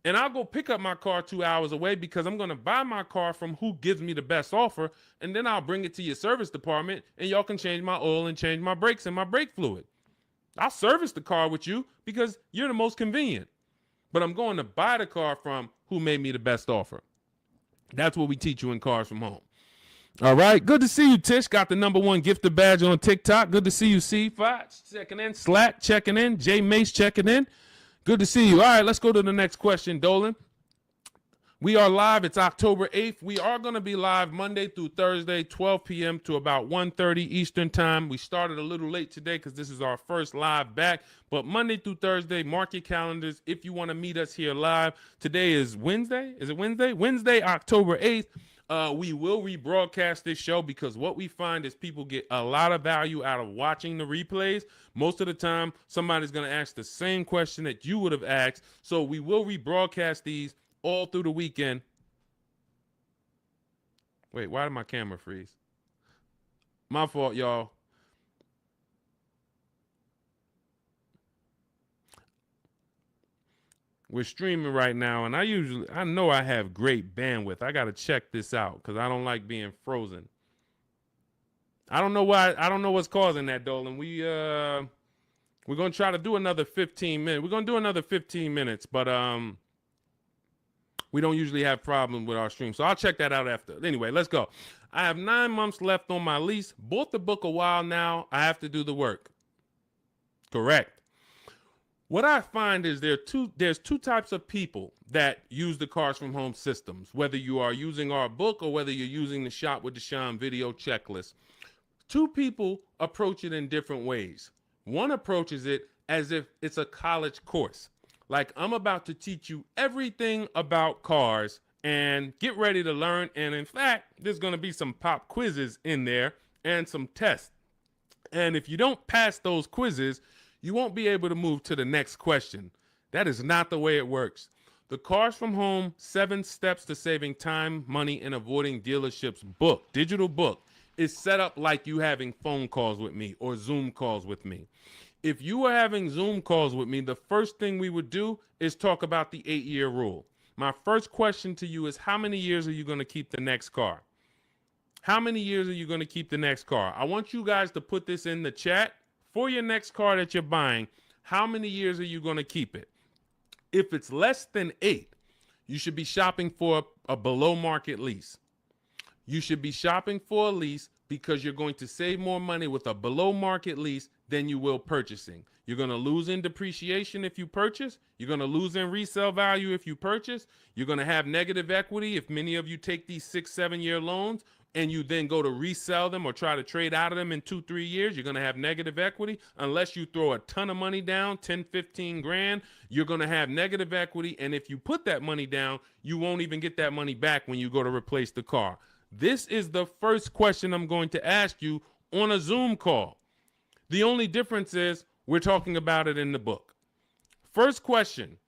S1: And I'll go pick up my car 2 hours away because I'm going to buy my car from who gives me the best offer. And then I'll bring it to your service department and y'all can change my oil and change my brakes and my brake fluid. I'll service the car with you because you're the most convenient. But I'm going to buy the car from who made me the best offer. That's what we teach you in Cars from Home. All right. Good to see you, Tish. Got the #1 gifted badge on TikTok. Good to see you, C5 checking in. Slack checking in. J Mace checking in. Good to see you. All right, let's go to the next question, Dolan. We are live. It's October 8th. We are going to be live Monday through Thursday, 12 p.m. to about 1:30 Eastern time. We started a little late today because this is our first live back. But Monday through Thursday, mark your calendars if you want to meet us here live. Today is Wednesday. Is it Wednesday? Wednesday, October 8th. We will rebroadcast this show because what we find is people get a lot of value out of watching the replays. Most of the time, somebody's going to ask the same question that you would have asked. So we will rebroadcast these all through the weekend. Wait, why did my camera freeze? My fault, y'all. We're streaming right now, and I know I have great bandwidth. I got to check this out because I don't like being frozen. I don't know why. I don't know what's causing that, Dolan. We're going to try to do another 15 minutes. We're going to do another 15 minutes, but we don't usually have problems with our stream. So I'll check that out after. Anyway, let's go. I have 9 months left on my lease. Bought the book a while now. I have to do the work. Correct. What I find is there's two types of people that use the Cars from Home systems, whether you are using our book or whether you're using the Shop with Deshone video checklist. 2 people approach it in different ways. One approaches it as if it's a college course. Like, I'm about to teach you everything about cars and get ready to learn. And in fact, there's going to be some pop quizzes in there and some tests. And if you don't pass those quizzes, you won't be able to move to the next question. That is not the way it works. The Cars from Home 7 Steps to Saving Time, Money, and Avoiding Dealerships book, digital book, is set up like you having phone calls with me or Zoom calls with me. If you were having Zoom calls with me, the first thing we would do is talk about the 8-year rule. My first question to you is, how many years are you going to keep the next car? How many years are you going to keep the next car? I want you guys to put this in the chat. For your next car that you're buying, how many years are you going to keep it? If it's less than 8, you should be shopping for a below market lease. You should be shopping for a lease because you're going to save more money with a below market lease than you will purchasing. You're going to lose in depreciation if you purchase. You're going to lose in resale value if you purchase. You're going to have negative equity if many of you take these 6-7 year loans and you then go to resell them or try to trade out of them in 2-3 years. You're going to have negative equity. Unless you throw a ton of money down, 10, 15 grand, you're going to have negative equity. And if you put that money down, you won't even get that money back when you go to replace the car. This is the first question I'm going to ask you on a Zoom call. The only difference is we're talking about it in the book. First question.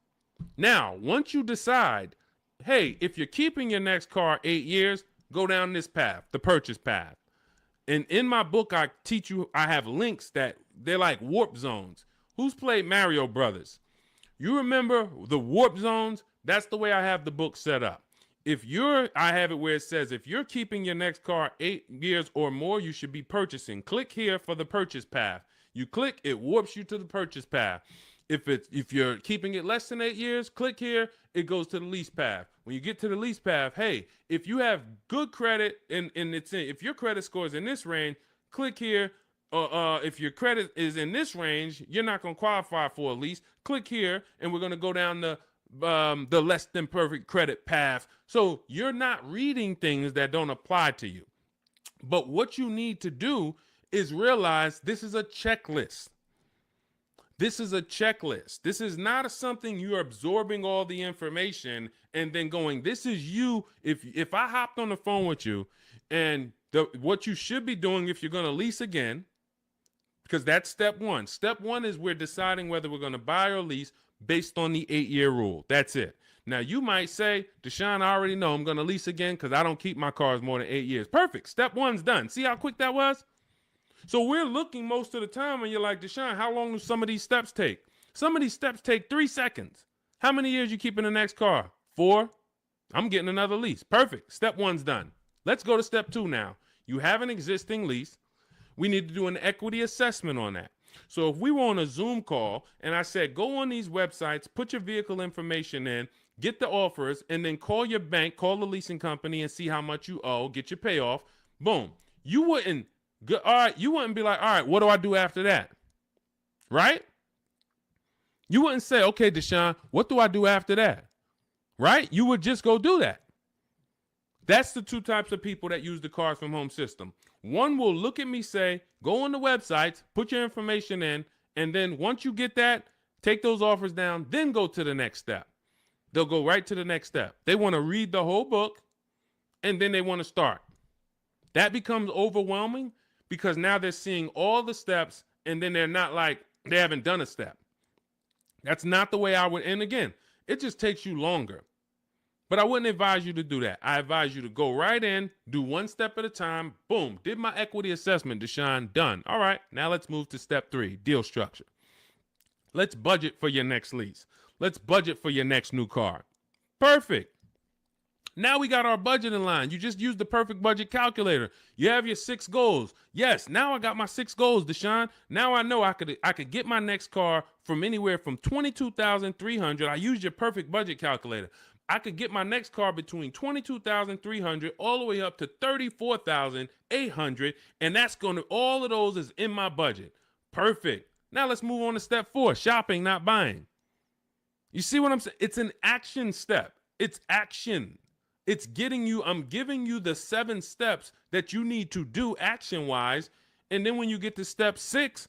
S1: Now, once you decide, hey, if you're keeping your next car 8 years, go down this path, the purchase path. And in my book, I teach you, I have links that they're like warp zones. Who's played Mario Brothers? You remember the warp zones? That's the way I have the book set up. I have it where it says, if you're keeping your next car 8 years or more, you should be purchasing. Click here for the purchase path. You click, it warps you to the purchase path. If you're keeping it less than 8 years, click here, it goes to the lease path. When you get to the lease path, hey, if you have good credit and if your credit score is in this range, click here. If your credit is in this range, you're not going to qualify for a lease. Click here, and we're going to go down the less than perfect credit path. So you're not reading things that don't apply to you. But what you need to do is realize this is a checklist. This is a checklist. This is not something you're absorbing all the information and then going, this is you. If I hopped on the phone with you and what you should be doing if you're going to lease again, because that's step one. Step one is we're deciding whether we're going to buy or lease based on the 8-year rule. That's it. Now, you might say, Deshone, I already know I'm going to lease again because I don't keep my cars more than 8 years. Perfect. Step one's done. See how quick that was? So we're looking most of the time and you're like, Deshone, how long do some of these steps take? Some of these steps take 3 seconds. How many years you keep in the next car? 4? I'm getting another lease. Perfect. Step one's done. Let's go to step 2 now. You have an existing lease. We need to do an equity assessment on that. So if we were on a Zoom call and I said, go on these websites, put your vehicle information in, get the offers, and then call your bank, call the leasing company and see how much you owe, get your payoff. Boom. You wouldn't be like, all right, what do I do after that? Right? You wouldn't say, okay, Deshone, what do I do after that? Right? You would just go do that. That's the 2 types of people that use the Cars from Home system. One will look at me, say, go on the websites, put your information in, and then once you get that, take those offers down, then go to the next step. They'll go right to the next step. They want to read the whole book, and then they want to start. That becomes overwhelming because now they're seeing all the steps, and then they're not like, they haven't done a step. That's not the way I would, and again, it just takes you longer. But I wouldn't advise you to do that. I advise you to go right in, do 1 step at a time. Boom, did my equity assessment, Deshone, done. All right, now let's move to step 3, deal structure. Let's budget for your next lease. Let's budget for your next new car. Perfect. Now we got our budget in line. You just used the perfect budget calculator. You have your 6 goals. Yes, now I got my 6 goals, Deshone. Now I know I could get my next car from anywhere from $22,300. I used your perfect budget calculator. I could get my next car between $22,300 all the way up to $34,800, and that's going to, all of those is in my budget. Perfect. Now let's move on to step 4, shopping, not buying. You see what I'm saying? It's an action step. It's action. It's getting you, I'm giving you the 7 steps that you need to do action-wise, and then when you get to step 6,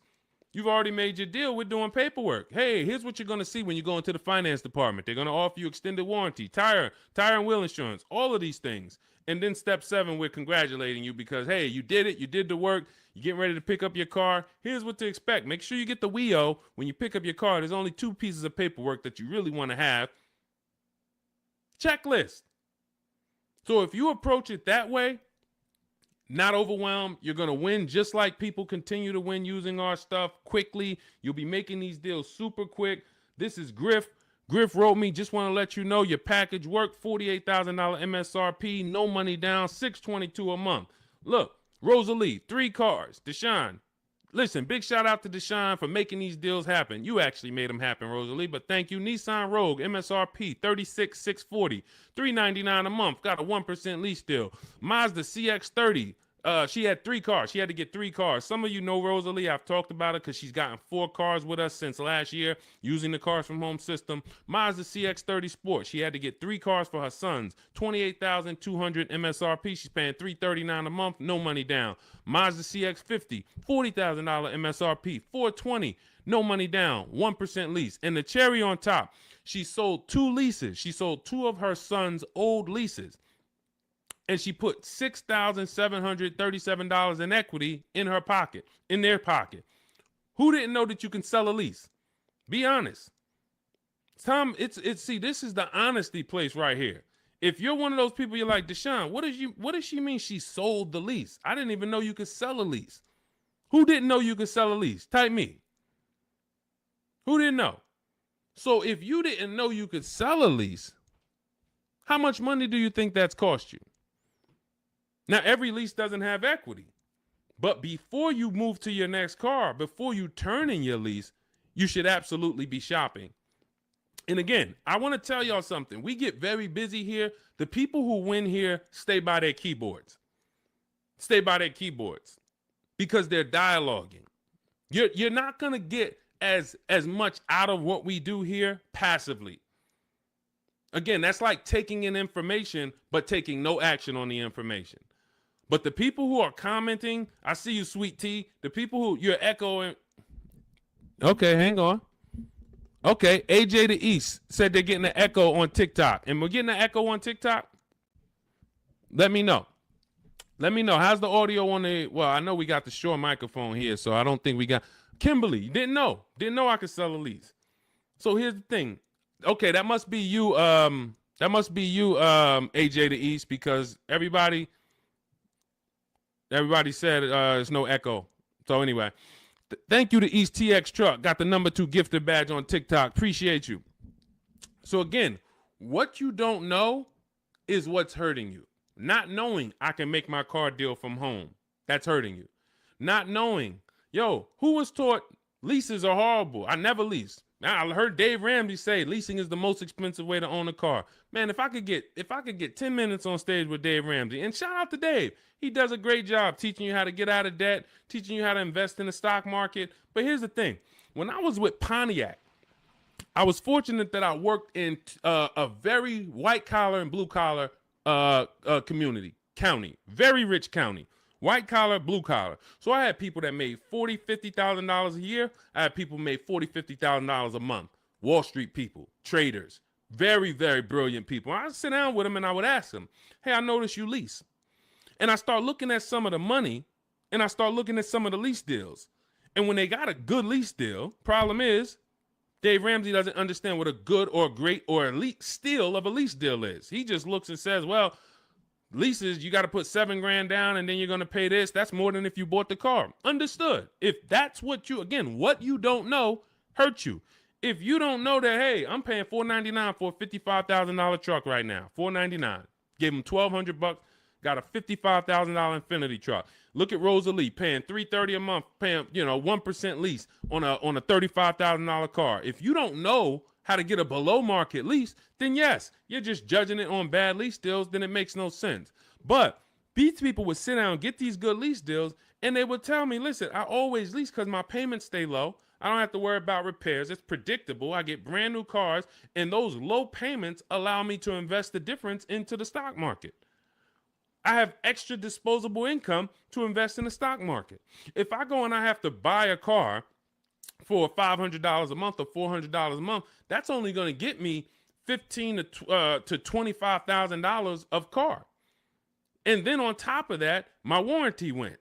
S1: you've already made your deal. We're doing paperwork. Hey, here's what you're going to see when you go into the finance department. They're going to offer you extended warranty, tire and wheel insurance, all of these things. And then step 7, we're congratulating you because, hey, you did it. You did the work. You're getting ready to pick up your car. Here's what to expect. Make sure you get the WIO when you pick up your car. There's only 2 pieces of paperwork that you really want to have. Checklist. So if you approach it that way, not overwhelmed, you're going to win just like people continue to win using our stuff quickly. You'll be making these deals super quick. This is Griff. Griff wrote me, just want to let you know your package worked, $48,000 MSRP, no money down, $622 a month. Look, Rosalie, 3 cars. Deshone, listen, big shout out to Deshone for making these deals happen. You actually made them happen, Rosalie, but thank you. Nissan Rogue, MSRP, $36,640, $399 a month, got a 1% lease deal. Mazda CX-30, she had 3 cars. She had to get 3 cars. Some of you know Rosalie. I've talked about it because she's gotten 4 cars with us since last year using the Cars from Home system. Mazda CX-30 Sport. She had to get 3 cars for her sons. $28,200 MSRP. She's paying $339 a month. No money down. Mazda CX-50. $40,000 MSRP. $420. No money down. 1% lease. And the cherry on top, she sold 2 leases. She sold 2 of her sons' old leases. And she put $6,737 in equity in her pocket, in their pocket. Who didn't know that you can sell a lease? Be honest. Tom, see, this is the honesty place right here. If you're one of those people, you're like, Deshone, what does she mean she sold the lease? I didn't even know you could sell a lease. Who didn't know you could sell a lease? Type me. Who didn't know? So if you didn't know you could sell a lease, how much money do you think that's cost you? Now, every lease doesn't have equity, But before you move to your next car, before you turn in your lease, you should absolutely be shopping. And again, I want to tell y'all something. We get very busy here. The people who win here stay by their keyboards. Stay by their keyboards because they're dialoguing. You're not going to get as much out of what we do here passively. Again, that's like taking in information but taking no action on the information. But the people who are commenting, I see you, Sweet Tea. The people who you're echoing. Okay, hang on. Okay, AJ the East said they're getting an echo on TikTok. And we're getting an echo on TikTok? Let me know. Let me know. How's the audio on the, well, I know we got the Shure microphone here, so I don't think we got, Kimberly, you didn't know. Didn't know I could sell a lease. So here's the thing. Okay, that must be you, AJ the East, because everybody said there's no echo. So anyway, thank you to East TX Truck. Got the #2 gifted badge on TikTok. Appreciate you. So again, what you don't know is what's hurting you. Not knowing I can make my car deal from home. That's hurting you. Not knowing, who was taught leases are horrible? I never leased. I heard Dave Ramsey say leasing is the most expensive way to own a car. Man, if I could get 10 minutes on stage with Dave Ramsey, and shout out to Dave. He does a great job teaching you how to get out of debt, teaching you how to invest in the stock market. But here's the thing. When I was with Pontiac, I was fortunate that I worked in a very white collar and blue collar county, very rich county, white collar, blue collar. So I had people that made $40,000-$50,000 a year. I had people made $40,000-$50,000 a month. Wall Street people, traders, very, very brilliant people. I would sit down with them and I would ask them, hey, I noticed you lease. And I start looking at some of the money and I start looking at some of the lease deals. And when they got a good lease deal, problem is Dave Ramsey doesn't understand what a good or great or elite steal of a lease deal is. He just looks and says, well, leases, you got to put $7,000 down and then you're going to pay this. That's more than if you bought the car. Understood. If that's what you don't know hurts you. If you don't know that, hey, I'm paying $499 for a $55,000 truck right now, $499. Gave him $1,200, got a $55,000 Infinity truck. Look at Rosalie paying $330 a month, paying 1% lease on a $35,000 car. If you don't know how to get a below market lease, then yes, you're just judging it on bad lease deals. Then it makes no sense. But these people would sit down, get these good lease deals, and they would tell me, listen, I always lease because my payments stay low. I don't have to worry about repairs. It's predictable. I get brand new cars, and those low payments allow me to invest the difference into the stock market. I have extra disposable income to invest in the stock market. If I go and I have to buy a car for $500 a month or $400 a month, that's only going to get me $15,000 to $25,000 of car. And then on top of that, my warranty went.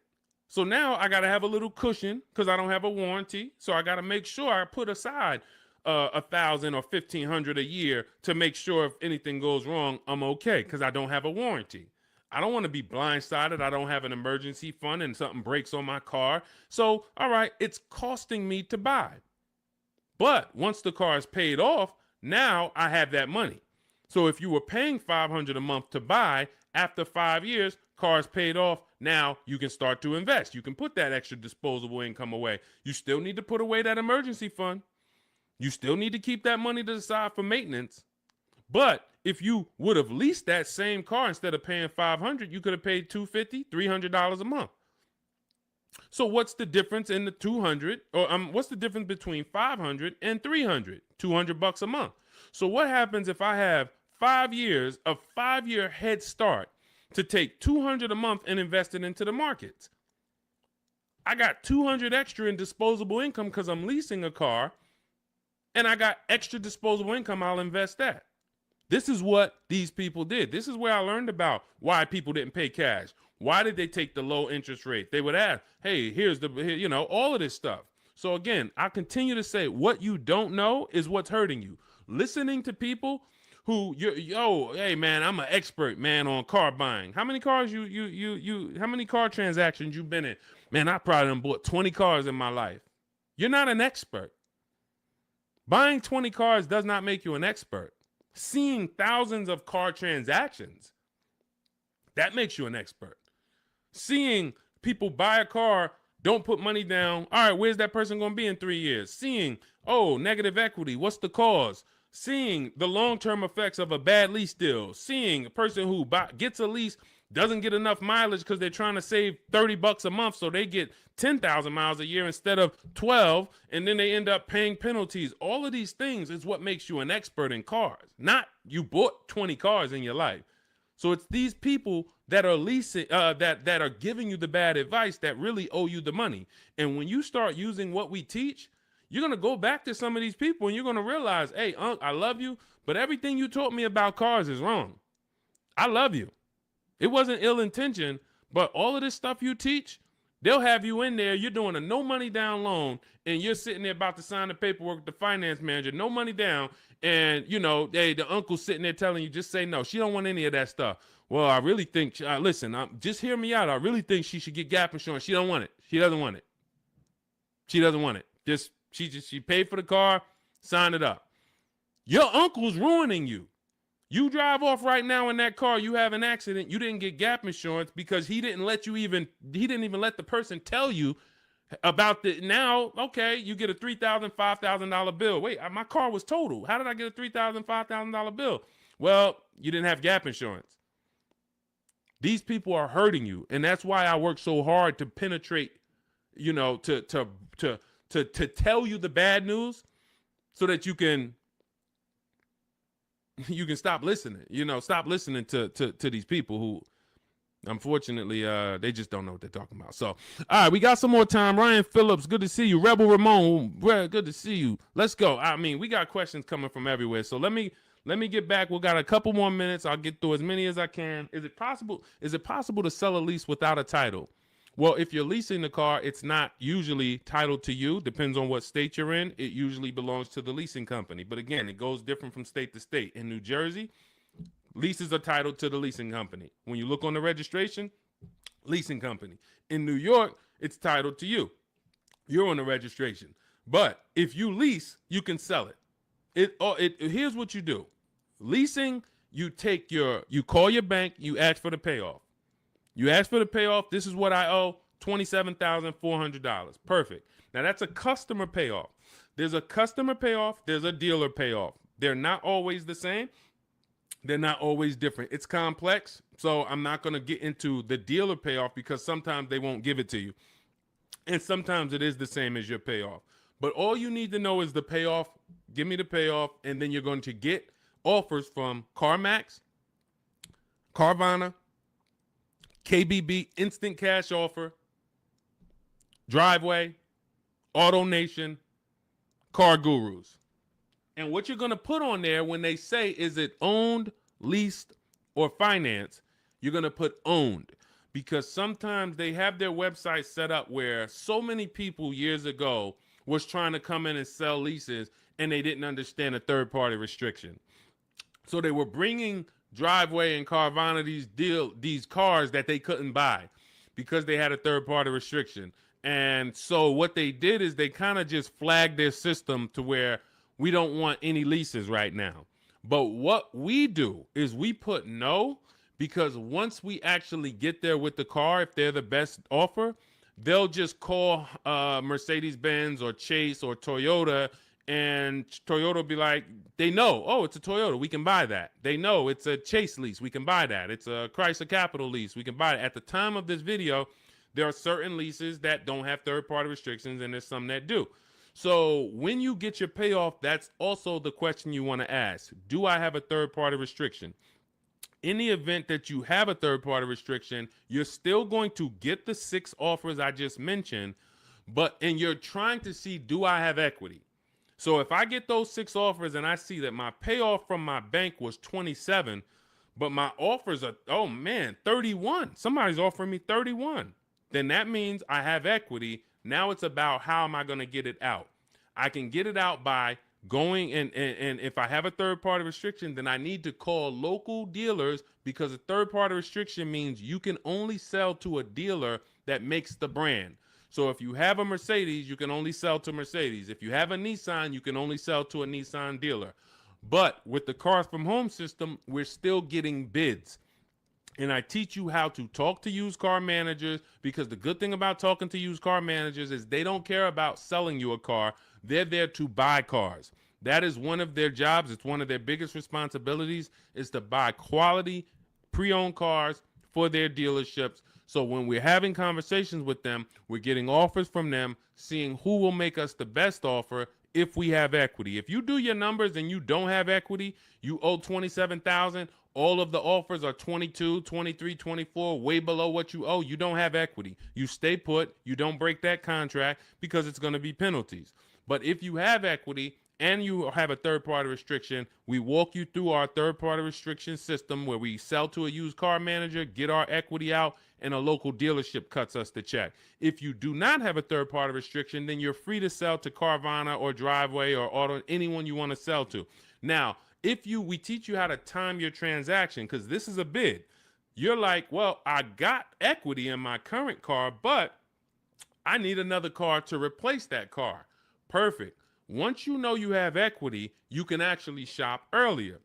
S1: So now I got to have a little cushion because I don't have a warranty. So I got to make sure I put aside $1,000 or $1,500 a year to make sure if anything goes wrong, I'm okay because I don't have a warranty. I don't want to be blindsided. I don't have an emergency fund and something breaks on my car. So, all right, it's costing me to buy. But once the car is paid off, now I have that money. So if you were paying $500 a month to buy, after 5 years, car's paid off, now you can start to invest. You can put that extra disposable income away. You still need to put away that emergency fund. You still need to keep that money to the side for maintenance. But if you would have leased that same car instead of paying $500, you could have paid $250, $300 a month. So what's the difference in the 200 or what's the difference between 500 and 300? $200 a month. So what happens if I have 5 years, a 5-year head start to take $200 a month and invest it into the markets? I got $200 extra in disposable income because I'm leasing a car, and I got extra disposable income. I'll invest that. This is what these people did. This is where I learned about why people didn't pay cash. Why did they take the low interest rate? They would ask, hey, here's all of this stuff. So again, I continue to say what you don't know is what's hurting you. Listening to people who hey man, I'm an expert, man, on car buying. How many cars how many car transactions you've been in? Man, I probably done bought 20 cars in my life. You're not an expert. Buying 20 cars does not make you an expert. Seeing thousands of car transactions, that makes you an expert. Seeing people buy a car, don't put money down. All right, where's that person going to be in 3 years? Seeing, oh, negative equity. What's the cause? Seeing the long-term effects of a bad lease deal. Seeing a person who gets a lease, doesn't get enough mileage because they're trying to save $30 a month, so they get 10,000 miles a year instead of 12, and then they end up paying penalties. All of these things is what makes you an expert in cars, not you bought 20 cars in your life. So it's these people that are leasing, that are giving you the bad advice that really owe you the money. And when you start using what we teach, you're going to go back to some of these people and you're going to realize, hey, Unc, I love you, but everything you taught me about cars is wrong. I love you. It wasn't ill intention, but all of this stuff you teach, they'll have you in there. You're doing a no money down loan and you're sitting there about to sign the paperwork with the finance manager, no money down. And, you know, the uncle's sitting there telling you, just say no. She don't want any of that stuff. Well, I really think, listen, just hear me out. I really think she should get gap insurance. She don't want it. She doesn't want it. She doesn't want it. She paid for the car, sign it up. Your uncle's ruining you. You drive off right now in that car, you have an accident, you didn't get gap insurance because he didn't even let the person tell you about the, now, okay, you get a $3,000, $5,000 bill. Wait, my car was totaled. How did I get a $3,000, $5,000 bill? Well, you didn't have gap insurance. These people are hurting you. And that's why I work so hard to penetrate, you know, to tell you the bad news so that you can stop listening, stop listening to these people who, unfortunately, they just don't know what they're talking about. So, all right, we got some more time. Ryan Phillips, good to see you. Rebel Ramon, good to see you. Let's go. I mean, we got questions coming from everywhere. So let me get back. We got a couple more minutes. I'll get through as many as I can. Is it possible to sell a lease without a title? Well, if you're leasing the car, it's not usually titled to you. Depends on what state you're in. It usually belongs to the leasing company. But again, it goes different from state to state. In New Jersey, leases are titled to the leasing company. When you look on the registration, leasing company. In New York, it's titled to you. You're on the registration. But if you lease, you can sell it. Here's what you do. Leasing, you call your bank, you ask for the payoff. You ask for the payoff. This is what I owe, $27,400. Perfect. Now, that's a customer payoff. There's a customer payoff. There's a dealer payoff. They're not always the same. They're not always different. It's complex, so I'm not going to get into the dealer payoff because sometimes they won't give it to you. And sometimes it is the same as your payoff. But all you need to know is the payoff. Give me the payoff, and then you're going to get offers from CarMax, Carvana, KBB, Instant Cash Offer, Driveway, AutoNation, Car Gurus. And what you're going to put on there when they say, is it owned, leased, or financed, you're going to put owned. Because sometimes they have their website set up where so many people years ago was trying to come in and sell leases and they didn't understand a third-party restriction. So they were bringing Driveway and Carvana these cars that they couldn't buy because they had a third-party restriction. And so what they did is they kind of just flagged their system to where we don't want any leases right now. But what we do is we put no, because once we actually get there with the car, if they're the best offer, they'll just call Mercedes-Benz or Chase or Toyota, and Toyota will be like, they know, oh, it's a Toyota, we can buy that. They know it's a Chase lease, we can buy that. It's a Chrysler Capital lease, we can buy it. At the time of this video, there are certain leases that don't have third-party restrictions, and there's some that do. So when you get your payoff, that's also the question you want to ask. Do I have a third-party restriction? In the event that you have a third-party restriction, you're still going to get the 6 offers I just mentioned, and you're trying to see, do I have equity? So if I get those 6 offers and I see that my payoff from my bank was 27, but my offers are, 31. Somebody's offering me 31. Then that means I have equity. Now it's about how am I going to get it out? I can get it out by going and if I have a third-party restriction, then I need to call local dealers, because a third-party restriction means you can only sell to a dealer that makes the brand. So if you have a Mercedes, you can only sell to Mercedes. If you have a Nissan, you can only sell to a Nissan dealer. But with the Cars from Home system, we're still getting bids. and I teach you how to talk to used car managers, because the good thing about talking to used car managers is they don't care about selling you a car. They're there to buy cars. That is one of their jobs. It's one of their biggest responsibilities, is to buy quality pre-owned cars for their dealerships. So when we're having conversations with them, we're getting offers from them, seeing who will make us the best offer if we have equity. If you do your numbers and you don't have equity, you owe 27,000, all of the offers are 22, 23, 24, way below what you owe. You don't have equity. You stay put. You don't break that contract, because it's going to be penalties. But if you have equity and you have a third-party restriction, we walk you through our third-party restriction system, where we sell to a used car manager, get our equity out, and a local dealership cuts us the check. If you do not have a third-party restriction, then you're free to sell to Carvana or Driveway or Auto, anyone you want to sell to. Now, we teach you how to time your transaction, because this is a bid. You're like, well, I got equity in my current car, but I need another car to replace that car. Perfect. Once you know you have equity, you can actually shop earlier.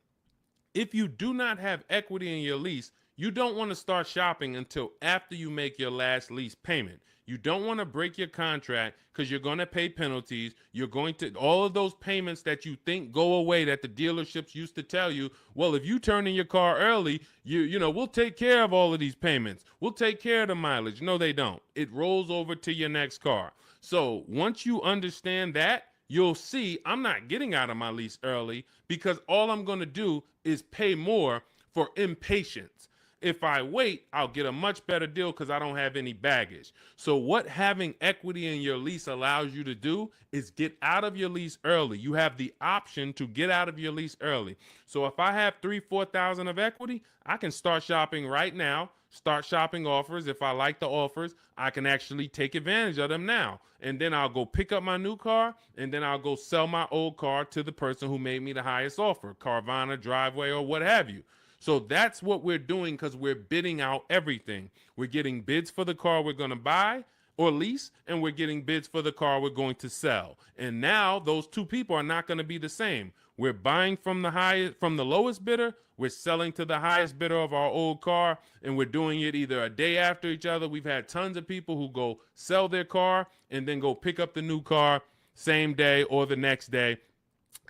S1: If you do not have equity in your lease, you don't want to start shopping until after you make your last lease payment. You don't want to break your contract, because you're going to pay penalties. You're going to, all of those payments that you think go away, that the dealerships used to tell you, well, if you turn in your car early, we'll take care of all of these payments. We'll take care of the mileage. No, they don't. It rolls over to your next car. So once you understand that, you'll see I'm not getting out of my lease early, because all I'm going to do is pay more for impatience. If I wait, I'll get a much better deal, because I don't have any baggage. So what having equity in your lease allows you to do is get out of your lease early. You have the option to get out of your lease early. So if I have 3,000-4,000 of equity, I can start shopping right now, start shopping offers. If I like the offers, I can actually take advantage of them now. And then I'll go pick up my new car, and then I'll go sell my old car to the person who made me the highest offer, Carvana, Driveway, or what have you. So that's what we're doing, because we're bidding out everything. We're getting bids for the car we're going to buy or lease, and we're getting bids for the car we're going to sell. And now those two people are not going to be the same. We're buying from the lowest bidder, we're selling to the highest bidder of our old car, and we're doing it either a day after each other. We've had tons of people who go sell their car and then go pick up the new car same day or the next day,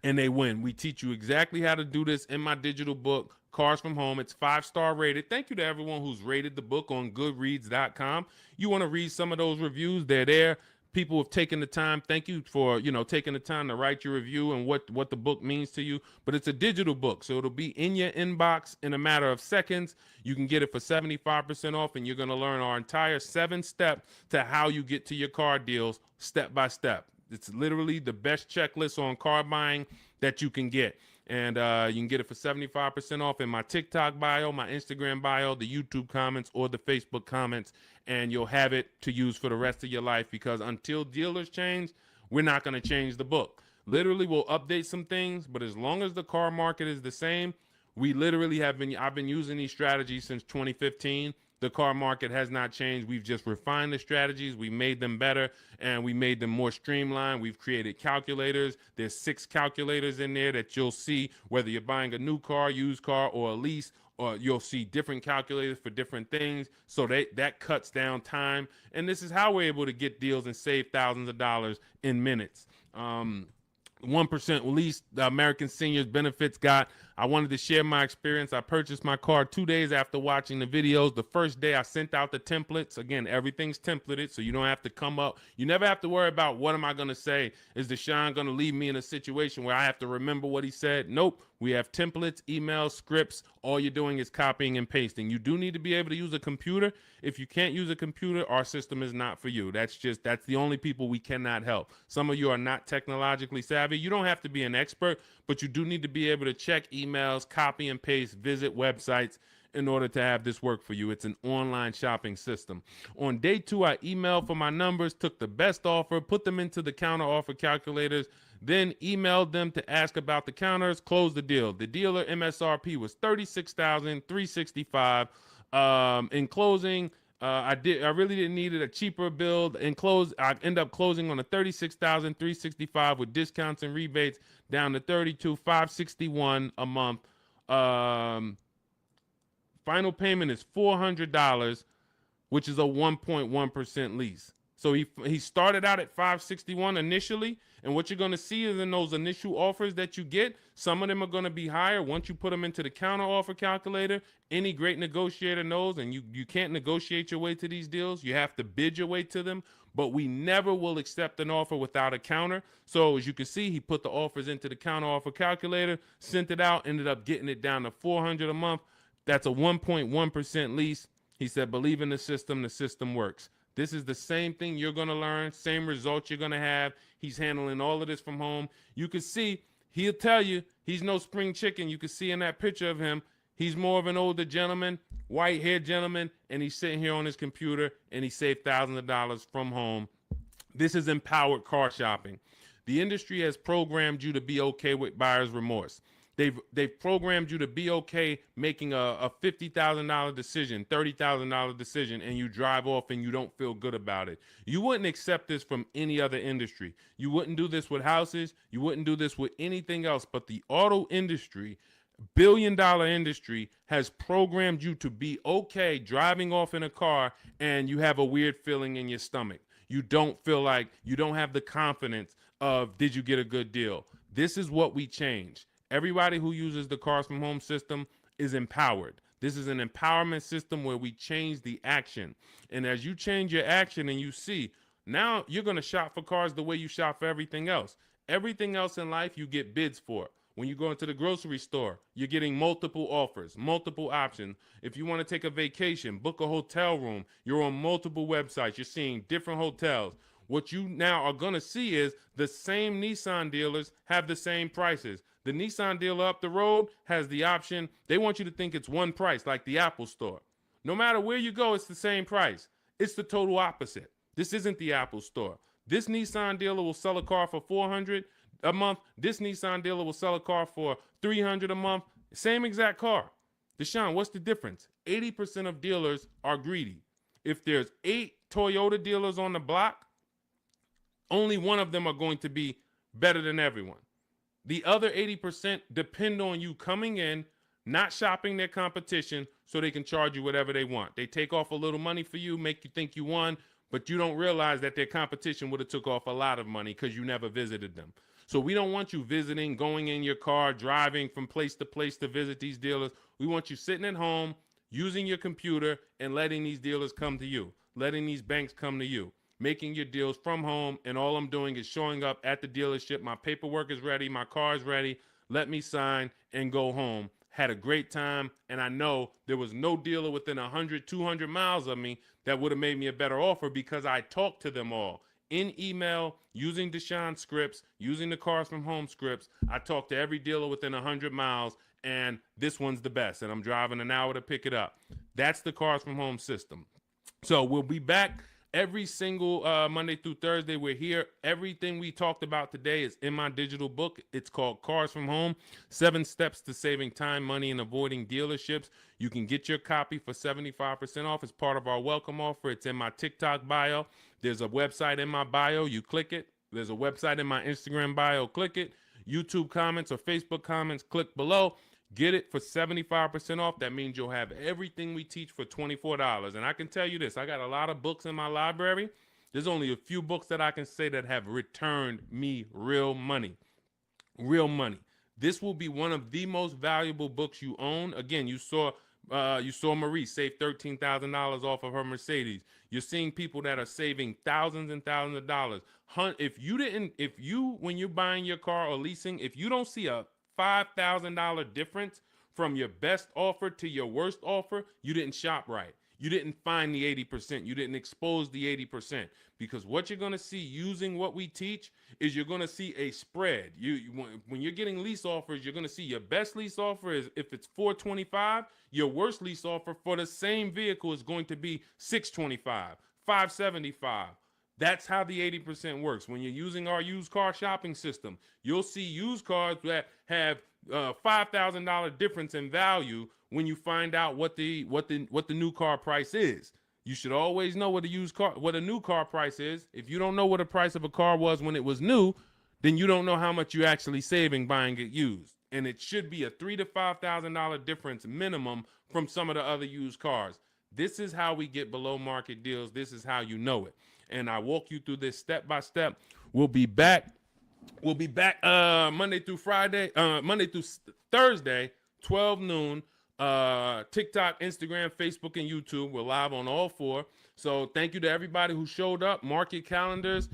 S1: and they win. We teach you exactly how to do this in my digital book, Cars from Home. It's 5-star rated. Thank you to everyone who's rated the book on goodreads.com. You want to read some of those reviews, they're there. People have taken the time. Thank you for, taking the time to write your review and what the book means to you. But it's a digital book, so it'll be in your inbox in a matter of seconds. You can get it for 75% off, and you're going to learn our entire 7-step to how you get to your car deals step by step. It's literally the best checklist on car buying that you can get. And you can get it for 75% off in my TikTok bio, my Instagram bio, the YouTube comments, or the Facebook comments. And you'll have it to use for the rest of your life, because until dealers change, we're not going to change the book. Literally, we'll update some things, but as long as the car market is the same, I've been using these strategies since 2015. The car market has not changed. We've just refined the strategies. We made them better, and we made them more streamlined. We've created calculators. There's 6 calculators in there that you'll see whether you're buying a new car, used car, or a lease, or you'll see different calculators for different things. So that cuts down time. And this is how we're able to get deals and save thousands of dollars in minutes. 1% lease, the American Seniors Benefits Guide. I wanted to share my experience. I purchased my car 2 days after watching the videos. The first day I sent out the templates. Again, everything's templated, so you don't have to come up. You never have to worry about what am I going to say. Is Deshone going to leave me in a situation where I have to remember what he said? Nope. We have templates, emails, scripts. All you're doing is copying and pasting. You do need to be able to use a computer. If you can't use a computer, our system is not for you. That's the only people we cannot help. Some of you are not technologically savvy. You don't have to be an expert, but you do need to be able to check emails, copy and paste, visit websites in order to have this work for you. It's an online shopping system. On day 2, I emailed for my numbers, took the best offer, put them into the counter offer calculators, then emailed them to ask about the counters, closed the deal. The dealer MSRP was $36,365. In closing, I really didn't need it, a cheaper build. I end up closing on a $36,365 with discounts and rebates down to $32,561 a month. Final payment is $400, which is a 1.1% lease. So he started out at 561 initially, and what you're going to see is in those initial offers that you get, some of them are going to be higher once you put them into the counter offer calculator. Any great negotiator knows, and you can't negotiate your way to these deals. You have to bid your way to them, but we never will accept an offer without a counter. So as you can see, he put the offers into the counter offer calculator, sent it out, ended up getting it down to $400 a month. That's a 1.1% lease. He said, believe in the system works. This is the same thing you're going to learn, same results you're going to have. He's handling all of this from home. You can see, he'll tell you, he's no spring chicken. You can see in that picture of him, he's more of an older gentleman, white-haired gentleman, and he's sitting here on his computer, and he saved thousands of dollars from home. This is empowered car shopping. The industry has programmed you to be okay with buyer's remorse. They've programmed you to be okay making a $50,000 decision, $30,000 decision, and you drive off and you don't feel good about it. You wouldn't accept this from any other industry. You wouldn't do this with houses. You wouldn't do this with anything else. But the auto industry, billion-dollar industry, has programmed you to be okay driving off in a car and you have a weird feeling in your stomach. You don't feel like, you don't have the confidence of, did you get a good deal? This is what we change. Everybody who uses the Cars from Home system is empowered. This is an empowerment system where we change the action. And as you change your action and you see, now you're going to shop for cars the way you shop for everything else. Everything else in life you get bids for. When you go into the grocery store, you're getting multiple offers, multiple options. If you want to take a vacation, book a hotel room, you're on multiple websites. You're seeing different hotels. What you now are going to see is the same Nissan dealers have the same prices. The Nissan dealer up the road has the option. They want you to think it's one price, like the Apple store. No matter where you go, it's the same price. It's the total opposite. This isn't the Apple store. This Nissan dealer will sell a car for $400 a month. This Nissan dealer will sell a car for $300 a month. Same exact car. Deshone, what's the difference? 80% of dealers are greedy. If there's 8 Toyota dealers on the block, only one of them are going to be better than everyone. The other 80% depend on you coming in, not shopping their competition so they can charge you whatever they want. They take off a little money for you, make you think you won, but you don't realize that their competition would have took off a lot of money because you never visited them. So we don't want you visiting, going in your car, driving from place to visit these dealers. We want you sitting at home, using your computer, and letting these dealers come to you, letting these banks come to you, making your deals from home, and all I'm doing is showing up at the dealership. My paperwork is ready. My car is ready. Let me sign and go home. Had a great time, and I know there was no dealer within 100, 200 miles of me that would have made me a better offer because I talked to them all. In email, using Deshone scripts, using the Cars from Home scripts, I talked to every dealer within 100 miles, and this one's the best, and I'm driving an hour to pick it up. That's the Cars from Home system. So we'll be back every single Monday through Thursday. We're here. Everything we talked about today is in my digital book. It's called Cars from Home, 7 Steps to Saving Time, Money, and Avoiding Dealerships. You can get your copy for 75% off as part of our welcome offer. It's in my TikTok bio. There's a website in my bio. You click it. There's a website in my Instagram bio. Click it. YouTube comments or Facebook comments, click below. Get it for 75% off. That means you'll have everything we teach for $24. And I can tell you this, I got a lot of books in my library. There's only a few books that I can say that have returned me real money. Real money. This will be one of the most valuable books you own. Again, you saw Marie save $13,000 off of her Mercedes. You're seeing people that are saving thousands and thousands of dollars. When you're buying your car or leasing, if you don't see a $5,000 difference from your best offer to your worst offer, you didn't shop right. You didn't find the 80%. You didn't expose the 80%. Because what you're going to see using what we teach is you're going to see a spread. When you're getting lease offers, you're going to see your best lease offer is if it's $425, your worst lease offer for the same vehicle is going to be $625, $575. That's how the 80% works. When you're using our used car shopping system, you'll see used cars that have $5,000 difference in value when you find out what the new car price is. You should always know what a new car price is. If you don't know what the price of a car was when it was new, then you don't know how much you're actually saving buying it used. and it should be a $3,000 to $5,000 difference minimum from some of the other used cars. This is how we get below market deals. This is how you know it. And I walk you through this step by step. We'll be back. Monday through Friday, Monday through Thursday, 12 noon. TikTok, Instagram, Facebook, and YouTube. We're live on all four. So thank you to everybody who showed up. Mark your calendars.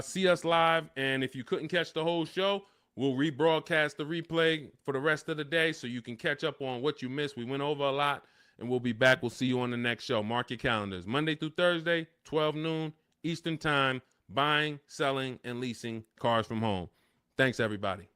S1: See us live. And if you couldn't catch the whole show, we'll rebroadcast the replay for the rest of the day so you can catch up on what you missed. We went over a lot, and we'll be back. We'll see you on the next show. Mark your calendars. Monday through Thursday, 12 noon Eastern Time, buying, selling, and leasing cars from home. Thanks, everybody.